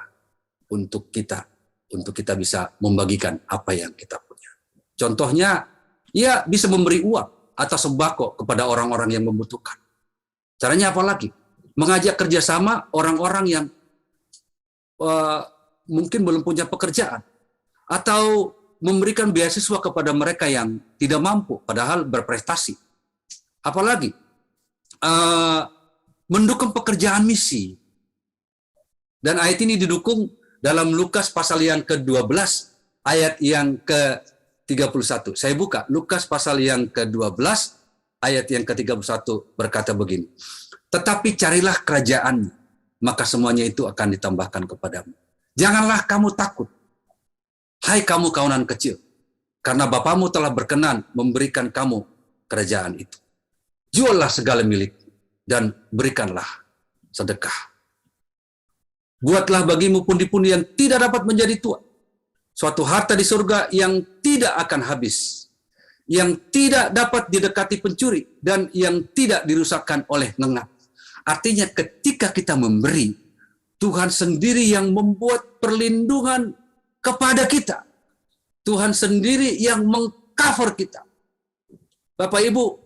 untuk kita bisa membagikan apa yang kita punya. Contohnya, ia bisa memberi uang atau sembako kepada orang-orang yang membutuhkan. Caranya apa lagi? Mengajak kerjasama orang-orang yang mungkin belum punya pekerjaan, atau memberikan beasiswa kepada mereka yang tidak mampu, padahal berprestasi. Apalagi mendukung pekerjaan misi. Dan ayat ini didukung dalam Lukas pasal yang ke-12, ayat yang ke-31. Saya buka, Lukas pasal yang ke-12, ayat yang ke-31 berkata begini. Tetapi carilah kerajaan, maka semuanya itu akan ditambahkan kepadamu. Janganlah kamu takut, hai kamu kawanan kecil, karena Bapamu telah berkenan memberikan kamu kerajaan itu. Juallah segala milik dan berikanlah sedekah. Buatlah bagimu pundi-pundi yang tidak dapat menjadi tua, suatu harta di surga yang tidak akan habis, yang tidak dapat didekati pencuri, dan yang tidak dirusakkan oleh ngengap. Artinya ketika kita memberi, Tuhan sendiri yang membuat perlindungan kepada kita. Tuhan sendiri yang mengcover kita. Bapak Ibu,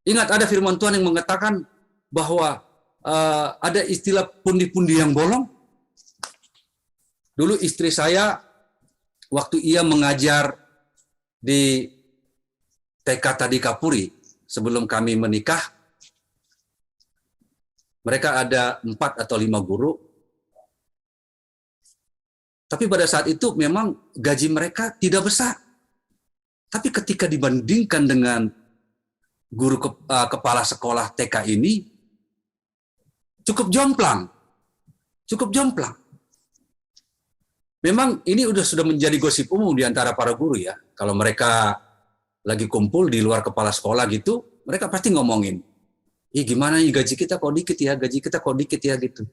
ingat ada firman Tuhan yang mengatakan bahwa ada istilah pundi-pundi yang bolong. Dulu istri saya, waktu ia mengajar di TK Tadi Kapuri, sebelum kami menikah, mereka ada 4 atau 5 guru. Tapi pada saat itu memang gaji mereka tidak besar. Tapi ketika dibandingkan kepala sekolah TK ini cukup jomplang. Cukup jomplang. Memang ini sudah menjadi gosip umum di antara para guru ya. Kalau mereka lagi kumpul di luar kepala sekolah gitu, mereka pasti ngomongin, gimana nih gaji kita kok dikit ya, gaji kita kok dikit ya gitu.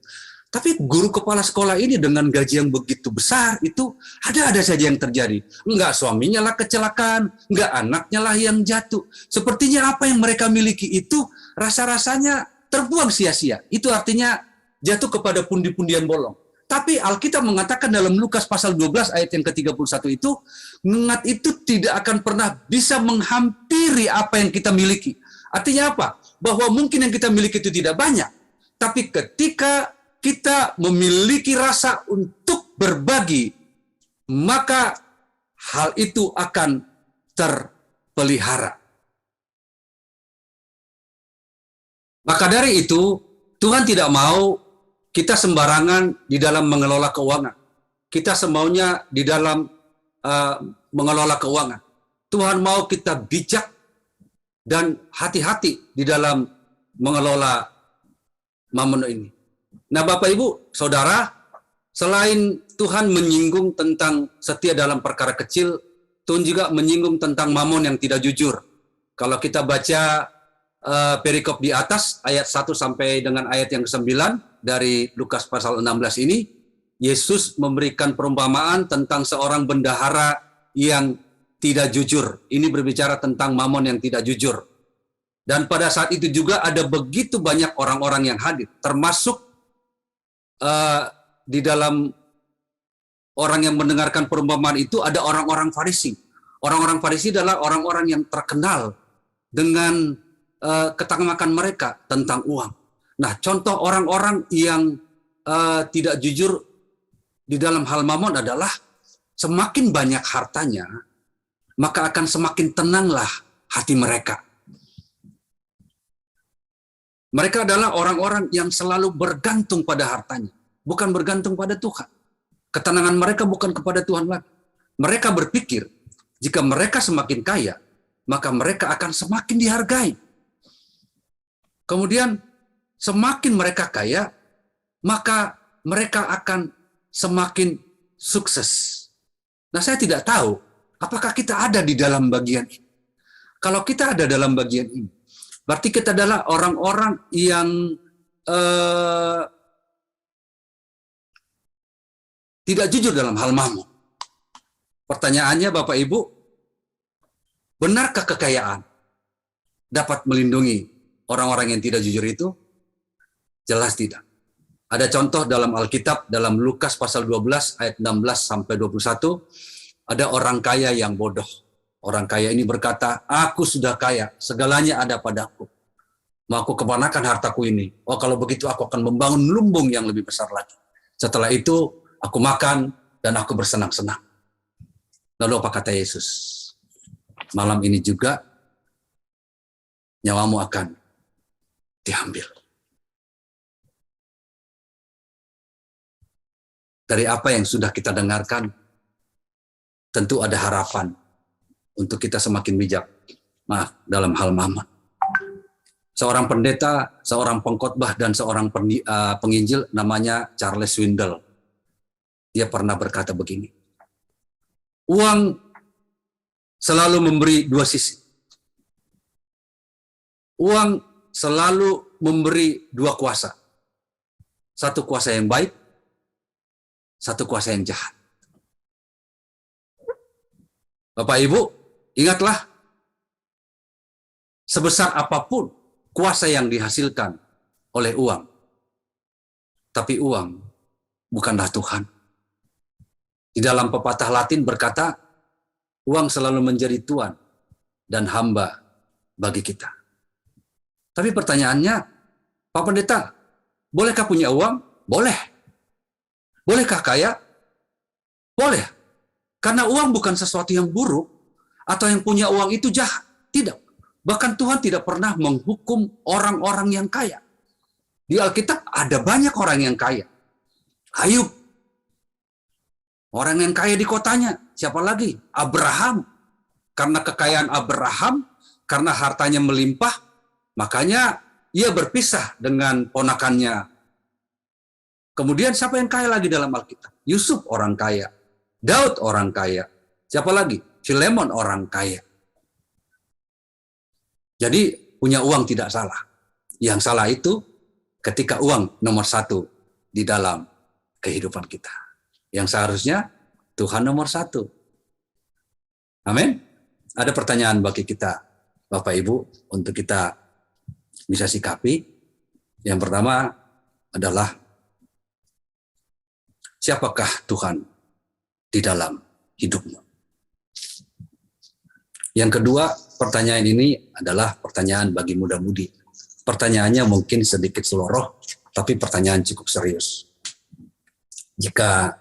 Tapi guru kepala sekolah ini dengan gaji yang begitu besar itu ada saja yang terjadi. Enggak suaminya lah kecelakaan, enggak anaknya lah yang jatuh. Sepertinya apa yang mereka miliki itu rasa-rasanya terbuang sia-sia. Itu artinya jatuh kepada pundi-pundian bolong. Tapi Alkitab mengatakan dalam Lukas pasal 12 ayat yang ke-31 itu, ngengat itu tidak akan pernah bisa menghampiri apa yang kita miliki. Artinya apa? Bahwa mungkin yang kita miliki itu tidak banyak. Tapi ketika kita memiliki rasa untuk berbagi, maka hal itu akan terpelihara. Maka dari itu, Tuhan tidak mau kita sembarangan di dalam mengelola keuangan. Kita semaunya di dalam mengelola keuangan. Tuhan mau kita bijak dan hati-hati di dalam mengelola mamon ini. Nah, Bapak Ibu, Saudara, selain Tuhan menyinggung tentang setia dalam perkara kecil, Tuhan juga menyinggung tentang mamon yang tidak jujur. Kalau kita baca perikop di atas, ayat 1 sampai dengan ayat yang ke-9 dari Lukas pasal 16 ini, Yesus memberikan perumpamaan tentang seorang bendahara yang tidak jujur. Ini berbicara tentang mamon yang tidak jujur. Dan pada saat itu juga ada begitu banyak orang-orang yang hadir, termasuk di dalam orang yang mendengarkan perumpamaan itu ada orang-orang Farisi. Orang-orang Farisi adalah orang-orang yang terkenal dengan ketamakan mereka tentang uang. Nah, contoh orang-orang yang tidak jujur di dalam hal mamon adalah semakin banyak hartanya, maka akan semakin tenanglah hati mereka. Mereka adalah orang-orang yang selalu bergantung pada hartanya, bukan bergantung pada Tuhan. Ketenangan mereka bukan kepada Tuhan lagi. Mereka berpikir, jika mereka semakin kaya, maka mereka akan semakin dihargai. Kemudian, semakin mereka kaya, maka mereka akan semakin sukses. Nah, saya tidak tahu apakah kita ada di dalam bagian ini. Kalau kita ada dalam bagian ini, berarti kita adalah orang-orang yang tidak jujur dalam hal mamon. Pertanyaannya, Bapak Ibu, benarkah kekayaan dapat melindungi orang-orang yang tidak jujur itu? Jelas tidak. Ada contoh dalam Alkitab, dalam Lukas pasal 12 ayat 16 sampai 21, ada orang kaya yang bodoh. Orang kaya ini berkata, aku sudah kaya, segalanya ada padaku. Mau aku kemanakan hartaku ini? Oh, kalau begitu aku akan membangun lumbung yang lebih besar lagi. Setelah itu, aku makan dan aku bersenang-senang. Lalu apa kata Yesus? Malam ini juga, nyawamu akan diambil. Dari apa yang sudah kita dengarkan, tentu ada harapan untuk kita semakin bijak. Maaf, dalam hal mamon. Seorang pendeta, seorang pengkhotbah, dan seorang penginjil namanya Charles Swindoll. Dia pernah berkata begini, uang selalu memberi dua sisi. Uang selalu memberi dua kuasa. Satu kuasa yang baik, satu kuasa yang jahat. Bapak Ibu, ingatlah, sebesar apapun kuasa yang dihasilkan oleh uang, tapi uang bukanlah Tuhan. Di dalam pepatah Latin berkata, uang selalu menjadi tuan dan hamba bagi kita. Tapi pertanyaannya, Pak Pendeta, bolehkah punya uang? Boleh. Bolehkah kaya? Boleh. Karena uang bukan sesuatu yang buruk, atau yang punya uang itu jahat. Tidak. Bahkan Tuhan tidak pernah menghukum orang-orang yang kaya. Di Alkitab ada banyak orang yang kaya. Ayub, orang yang kaya di kotanya. Siapa lagi? Abraham. Karena kekayaan Abraham, karena hartanya melimpah, makanya ia berpisah dengan ponakannya. Kemudian siapa yang kaya lagi dalam Alkitab? Yusuf orang kaya, Daud orang kaya, siapa lagi? Filemon orang kaya. Jadi punya uang tidak salah. Yang salah itu ketika uang nomor satu di dalam kehidupan kita. Yang seharusnya Tuhan nomor satu. Amin. Ada pertanyaan bagi kita, Bapak Ibu, untuk kita bisa sikapi. Yang pertama adalah, siapakah Tuhan di dalam hidupmu? Yang kedua, pertanyaan ini adalah pertanyaan bagi muda-mudi. Pertanyaannya mungkin sedikit seloroh, tapi pertanyaan cukup serius. Jika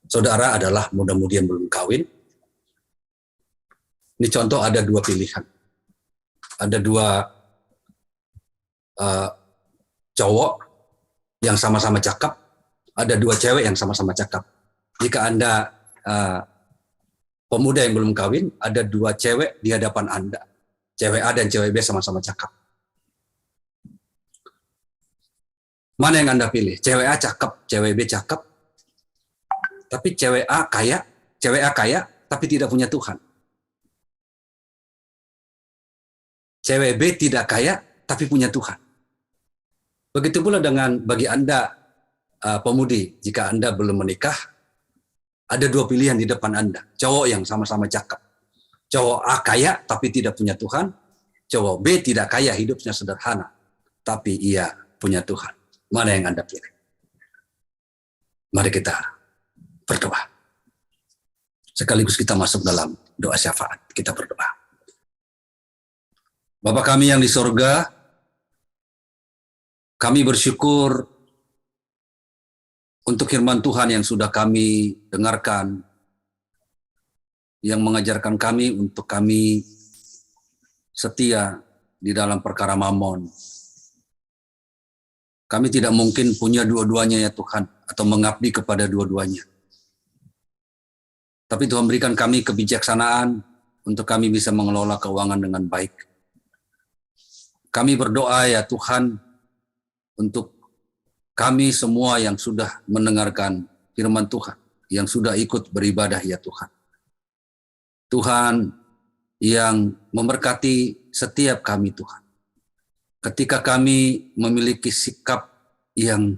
saudara adalah muda-mudi yang belum kawin, ini contoh ada dua pilihan. Ada dua cowok yang sama-sama cakep, ada dua cewek yang sama-sama cakep. Jika Anda pemuda yang belum kawin, ada dua cewek di hadapan Anda. Cewek A dan cewek B sama-sama cakep. Mana yang Anda pilih? Cewek A cakep, cewek B cakep. Tapi cewek A kaya, tapi tidak punya Tuhan. Cewek B tidak kaya, tapi punya Tuhan. Begitu pula dengan bagi Anda pemudi, jika Anda belum menikah, ada dua pilihan di depan Anda. Cowok yang sama-sama cakep. Cowok A kaya, tapi tidak punya Tuhan. Cowok B tidak kaya, hidupnya sederhana, tapi ia punya Tuhan. Mana yang Anda pilih? Mari kita berdoa. Sekaligus kita masuk dalam doa syafaat. Kita berdoa. Bapa kami yang di sorga, kami bersyukur untuk firman Tuhan yang sudah kami dengarkan, yang mengajarkan kami untuk kami setia di dalam perkara mamon. Kami tidak mungkin punya dua-duanya ya Tuhan, atau mengabdi kepada dua-duanya. Tapi Tuhan berikan kami kebijaksanaan untuk kami bisa mengelola keuangan dengan baik. Kami berdoa ya Tuhan untuk kami semua yang sudah mendengarkan firman Tuhan, yang sudah ikut beribadah ya Tuhan. Tuhan yang memberkati setiap kami Tuhan. Ketika kami memiliki sikap yang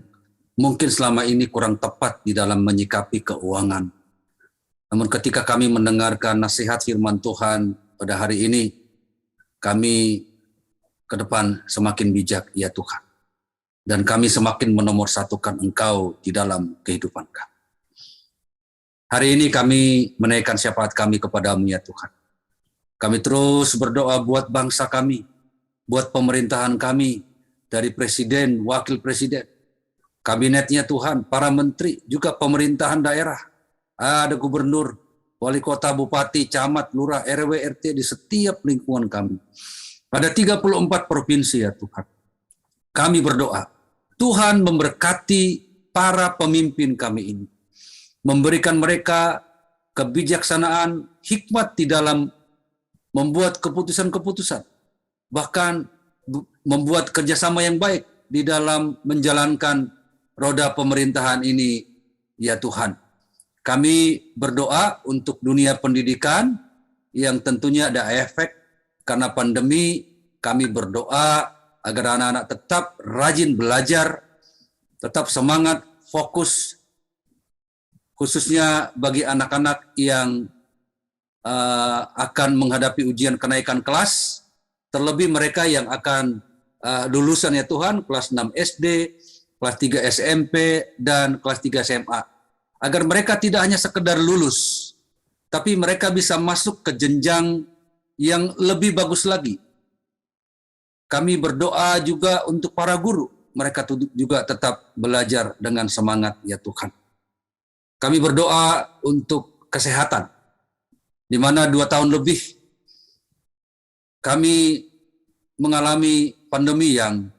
mungkin selama ini kurang tepat di dalam menyikapi keuangan. Namun ketika kami mendengarkan nasihat firman Tuhan pada hari ini, kami ke depan semakin bijak ya Tuhan. Dan kami semakin menomorsatukan Engkau di dalam kehidupan kami. Hari ini kami menaikkan syafaat kami kepadamu ya Tuhan. Kami terus berdoa buat bangsa kami, buat pemerintahan kami, dari presiden, wakil presiden, kabinetnya Tuhan, para menteri, juga pemerintahan daerah. Ada gubernur, wali kota, bupati, camat, lurah, RW, RT di setiap lingkungan kami. Ada 34 provinsi ya Tuhan. Kami berdoa, Tuhan memberkati para pemimpin kami ini. Memberikan mereka kebijaksanaan, hikmat di dalam membuat keputusan-keputusan. Bahkan membuat kerjasama yang baik di dalam menjalankan roda pemerintahan ini ya Tuhan. Kami berdoa untuk dunia pendidikan yang tentunya ada efek karena pandemi. Kami berdoa agar anak-anak tetap rajin belajar, tetap semangat, fokus, khususnya bagi anak-anak yang akan menghadapi ujian kenaikan kelas, terlebih mereka yang akan lulusan ya Tuhan, kelas 6 SD, kelas 3 SMP, dan kelas 3 SMA. Agar mereka tidak hanya sekedar lulus, tapi mereka bisa masuk ke jenjang yang lebih bagus lagi. Kami berdoa juga untuk para guru, mereka juga tetap belajar dengan semangat ya Tuhan. Kami berdoa untuk kesehatan, di mana 2 tahun lebih kami mengalami pandemi yang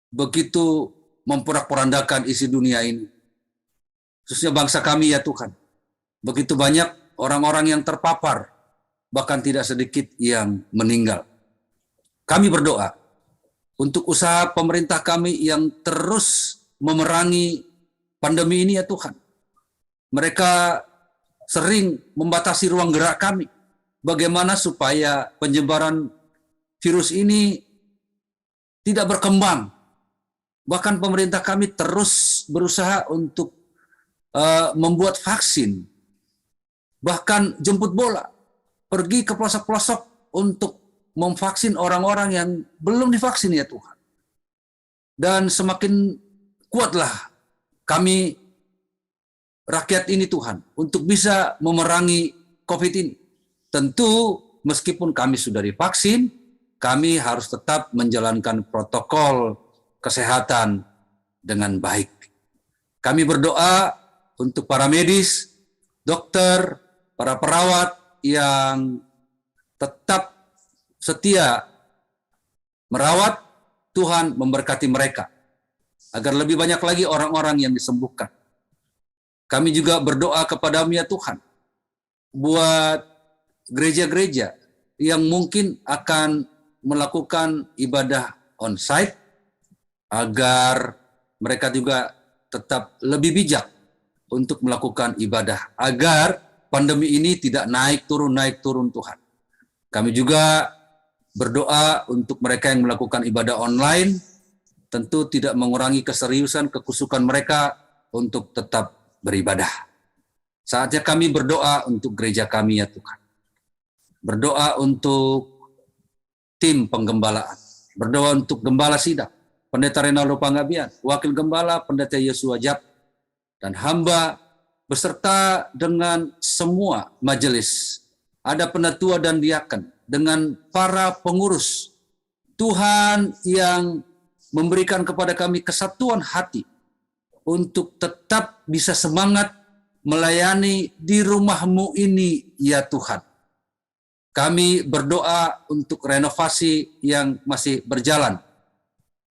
begitu memporak-porandakan isi dunia ini. Khususnya bangsa kami ya Tuhan. Begitu banyak orang-orang yang terpapar bahkan tidak sedikit yang meninggal. Kami berdoa untuk usaha pemerintah kami yang terus memerangi pandemi ini ya Tuhan. Mereka sering membatasi ruang gerak kami. Bagaimana supaya penyebaran virus ini tidak berkembang. Bahkan pemerintah kami terus berusaha untuk membuat vaksin. Bahkan jemput bola, pergi ke pelosok-pelosok untuk memvaksin orang-orang yang belum divaksin ya Tuhan. Dan semakin kuatlah kami rakyat ini Tuhan untuk bisa memerangi COVID ini. Tentu meskipun kami sudah divaksin, kami harus tetap menjalankan protokol kesehatan dengan baik. Kami berdoa untuk para medis, dokter, para perawat yang tetap setia merawat. Tuhan memberkati mereka agar lebih banyak lagi orang-orang yang disembuhkan. Kami juga berdoa kepada-Mu ya Tuhan, buat gereja-gereja yang mungkin akan melakukan ibadah on-site, agar mereka juga tetap lebih bijak untuk melakukan ibadah, agar pandemi ini tidak naik turun Tuhan. Kami juga berdoa untuk mereka yang melakukan ibadah online, tentu tidak mengurangi keseriusan, kekusukan mereka untuk tetap beribadah. Saatnya kami berdoa untuk gereja kami ya Tuhan. Berdoa untuk tim penggembalaan. Berdoa untuk Gembala Sidang, Pendeta Renaldo Panggabian, Wakil Gembala Pendeta Yosua Jab, dan hamba beserta dengan semua majelis. Ada penatua dan diaken, dengan para pengurus. Tuhan yang memberikan kepada kami kesatuan hati untuk tetap bisa semangat melayani di rumah-Mu ini ya Tuhan. Kami berdoa untuk renovasi yang masih berjalan,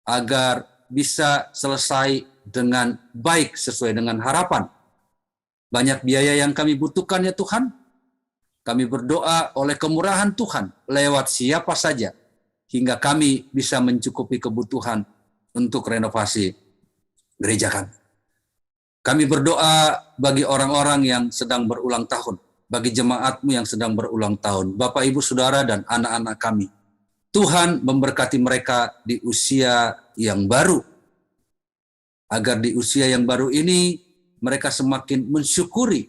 agar bisa selesai dengan baik sesuai dengan harapan. Banyak biaya yang kami butuhkan ya Tuhan. Kami berdoa oleh kemurahan Tuhan lewat siapa saja, hingga kami bisa mencukupi kebutuhan untuk renovasi gereja kami. Kami berdoa bagi orang-orang yang sedang berulang tahun, bagi jemaat-Mu yang sedang berulang tahun, Bapak, Ibu, Saudara, dan anak-anak kami. Tuhan memberkati mereka di usia yang baru, agar di usia yang baru ini mereka semakin mensyukuri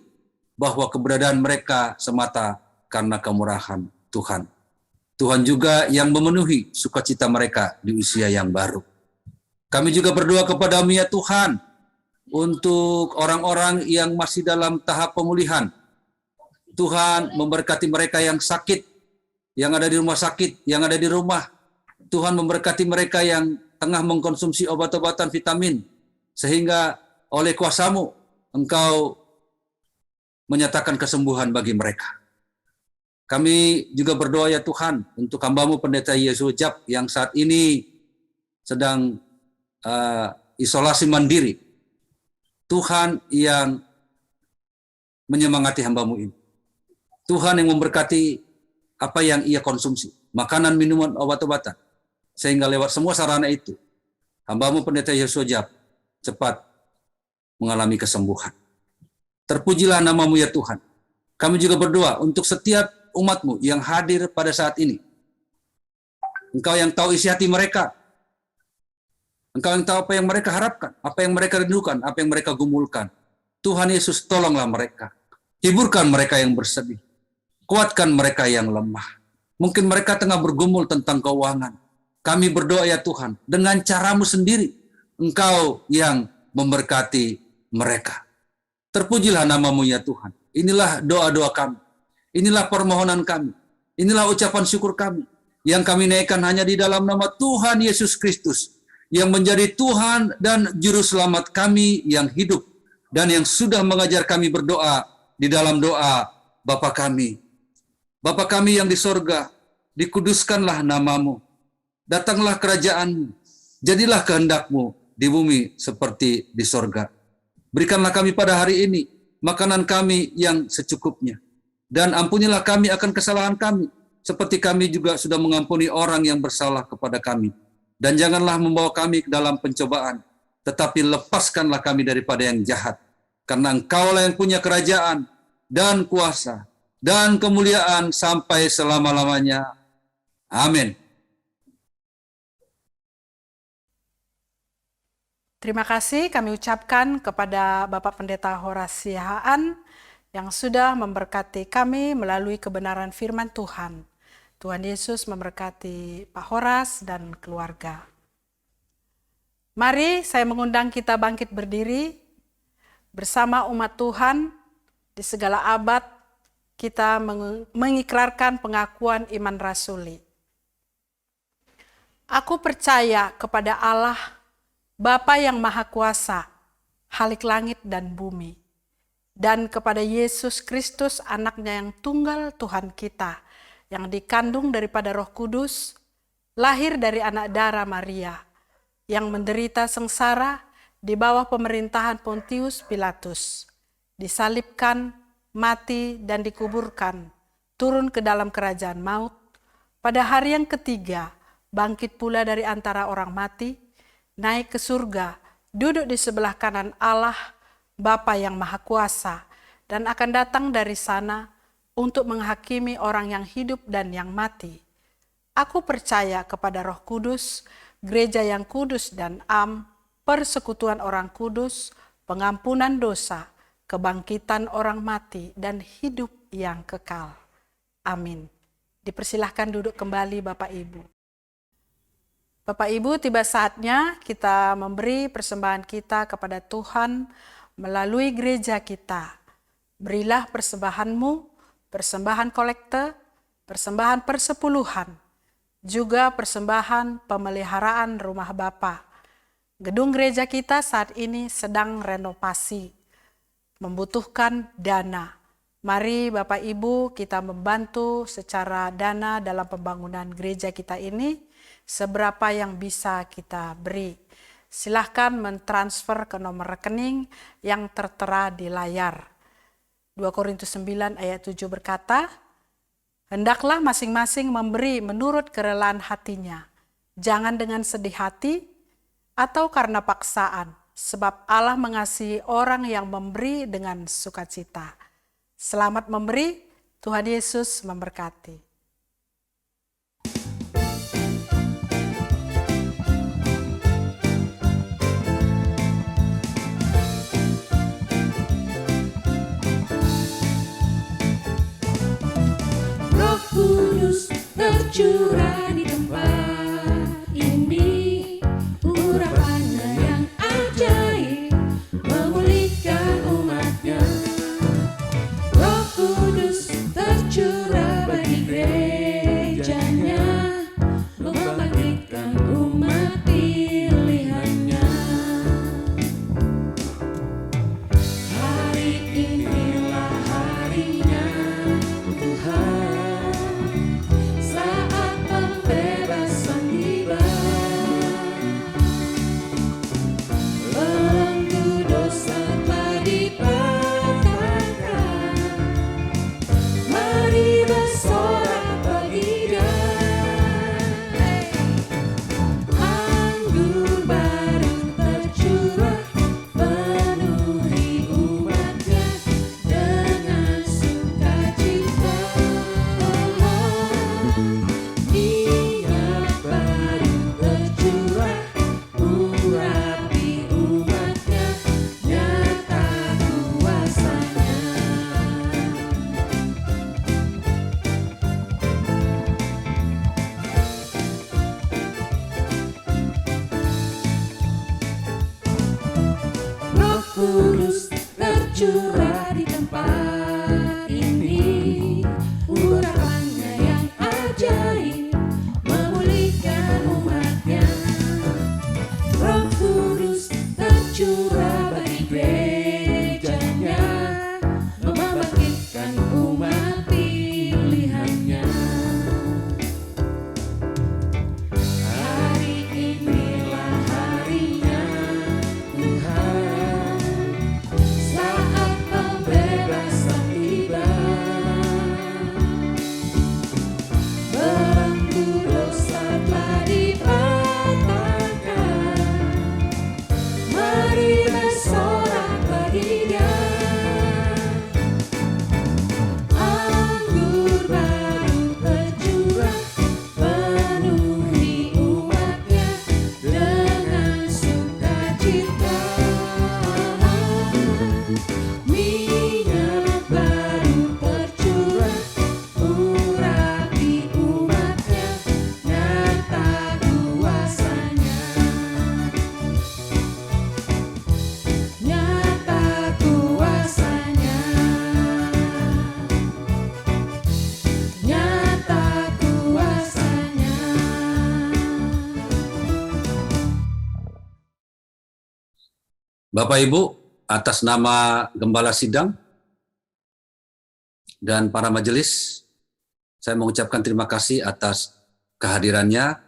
bahwa keberadaan mereka semata karena kemurahan Tuhan. Tuhan juga yang memenuhi sukacita mereka di usia yang baru. Kami juga berdoa kepada-Mu ya Tuhan, untuk orang-orang yang masih dalam tahap pemulihan. Tuhan memberkati mereka yang sakit, yang ada di rumah sakit, yang ada di rumah. Tuhan memberkati mereka yang tengah mengkonsumsi obat-obatan vitamin, sehingga oleh kuasa-Mu Engkau menyatakan kesembuhan bagi mereka. Kami juga berdoa ya Tuhan untuk hamba-Mu Pendeta Yosua Jab yang saat ini sedang isolasi mandiri. Tuhan yang menyemangati hamba-Mu ini. Tuhan yang memberkati apa yang ia konsumsi, makanan, minuman, obat-obatan, sehingga lewat semua sarana itu, hamba-Mu Pendeta Yosua Jab cepat mengalami kesembuhan. Terpujilah nama-Mu ya Tuhan. Kami juga berdoa untuk setiap umat-Mu yang hadir pada saat ini. Engkau yang tahu isi hati mereka. Engkau yang tahu apa yang mereka harapkan, apa yang mereka rindukan, apa yang mereka gumulkan. Tuhan Yesus, tolonglah mereka. Hiburkan mereka yang bersedih. Kuatkan mereka yang lemah. Mungkin mereka tengah bergumul tentang keuangan. Kami berdoa ya Tuhan, dengan cara-Mu sendiri, Engkau yang memberkati mereka. Terpujilah nama-Mu ya Tuhan. Inilah doa-doa kami. Inilah permohonan kami. Inilah ucapan syukur kami. Yang kami naikkan hanya di dalam nama Tuhan Yesus Kristus, yang menjadi Tuhan dan Juru Selamat kami yang hidup, dan yang sudah mengajar kami berdoa di dalam doa Bapa kami. Bapa kami yang di sorga, dikuduskanlah nama-Mu. Datanglah kerajaan-Mu. Jadilah kehendak-Mu di bumi seperti di sorga. Berikanlah kami pada hari ini makanan kami yang secukupnya. Dan ampunilah kami akan kesalahan kami, seperti kami juga sudah mengampuni orang yang bersalah kepada kami. Dan janganlah membawa kami ke dalam pencobaan, tetapi lepaskanlah kami daripada yang jahat. Karena Engkaulah yang punya kerajaan dan kuasa dan kemuliaan sampai selama-lamanya. Amin. Terima kasih kami ucapkan kepada Bapak Pendeta Horas Sihaan yang sudah memberkati kami melalui kebenaran firman Tuhan. Tuhan Yesus memberkati Pak Horas dan keluarga. Mari saya mengundang kita bangkit berdiri bersama umat Tuhan di segala abad kita mengikrarkan pengakuan iman rasuli. Aku percaya kepada Allah, Bapa yang Maha Kuasa, Halik langit dan bumi, dan kepada Yesus Kristus anaknya yang tunggal Tuhan kita, yang dikandung daripada Roh Kudus, lahir dari anak darah Maria, yang menderita sengsara di bawah pemerintahan Pontius Pilatus, disalibkan, mati dan dikuburkan, turun ke dalam kerajaan maut, pada hari yang ketiga bangkit pula dari antara orang mati, naik ke surga, duduk di sebelah kanan Allah, Bapa yang Maha Kuasa, dan akan datang dari sana untuk menghakimi orang yang hidup dan yang mati. Aku percaya kepada Roh Kudus, gereja yang kudus dan am, persekutuan orang kudus, pengampunan dosa, kebangkitan orang mati, dan hidup yang kekal. Amin. Dipersilahkan duduk kembali Bapak Ibu. Bapak Ibu, tiba saatnya kita memberi persembahan kita kepada Tuhan melalui gereja kita. Berilah persembahanmu, persembahan kolekte, persembahan persepuluhan, juga persembahan pemeliharaan rumah Bapa. Gedung gereja kita saat ini sedang renovasi, membutuhkan dana. Mari Bapak Ibu kita membantu secara dana dalam pembangunan gereja kita ini, seberapa yang bisa kita beri. Silahkan mentransfer ke nomor rekening yang tertera di layar. 2 Korintus 9 ayat 7 berkata, hendaklah masing-masing memberi menurut kerelaan hatinya, jangan dengan sedih hati atau karena paksaan, sebab Allah mengasihi orang yang memberi dengan sukacita. Selamat memberi, Tuhan Yesus memberkati. Roh Kudus tercurah di tempat ini, urapannya yang ajaib memulihkan umatnya. Roh Kudus tercurah bagi gerejanya, membangkitkan umat pilihannya. Hari inilah harinya Tuhan, saat pembebasan tiba. Belenggu dosa telah dipatahkan, mari bersorak berdiri. Anggur baru tercurah, penuhi umatnya dengan sukacita. Minyak baru tercurah, urapi umatnya, nyata kuasanya. Roh Kudus tercurah di tempat ini, urapannya yang ajaib memulihkan umatnya. Roh Kudus tercurah bagi gerejanya, membangkitkan umat pilihannya. Hari inilah harinya Tuhan, saat minyak baru tercurah, urapi umatnya, nyata kuasanya, nyata kuasanya, nyata kuasanya. Bapak Ibu, atas nama Gembala Sidang dan para majelis, saya mengucapkan terima kasih atas kehadirannya.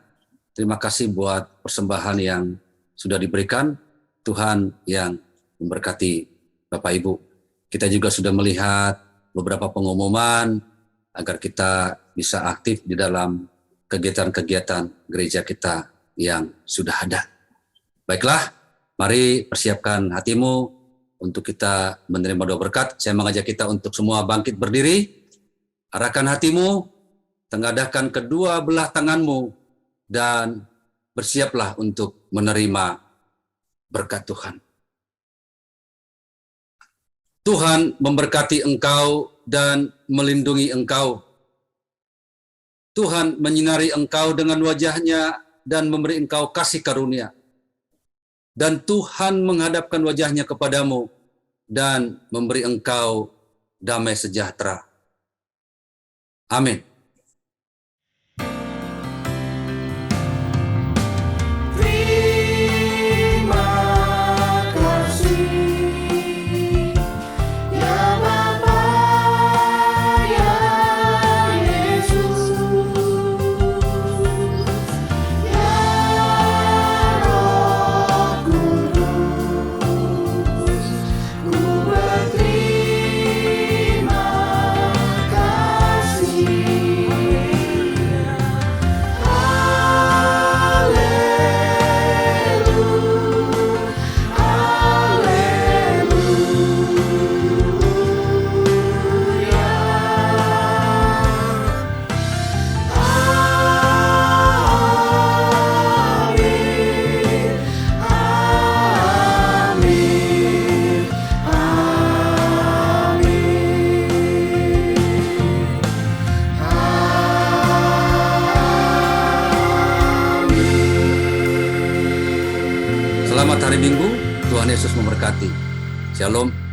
Terima kasih buat persembahan yang sudah diberikan. Tuhan yang memberkati Bapak Ibu. Kita juga sudah melihat beberapa pengumuman agar kita bisa aktif di dalam kegiatan-kegiatan gereja kita yang sudah ada. Baiklah, mari persiapkan hatimu untuk kita menerima doa berkat. Saya mengajak kita untuk semua bangkit berdiri, arahkan hatimu, tengadahkan kedua belah tanganmu, dan bersiaplah untuk menerima berkat Tuhan. Tuhan memberkati engkau dan melindungi engkau. Tuhan menyinari engkau dengan wajah-Nya dan memberi engkau kasih karunia. Dan Tuhan menghadapkan wajah-Nya kepadamu dan memberi engkau damai sejahtera. Amin. Terima kasih ya Bapa, ya Yesus, ya Roh Kudus, ku berterima kasih. Selamat hari Minggu, Tuhan Yesus memberkati. Shalom.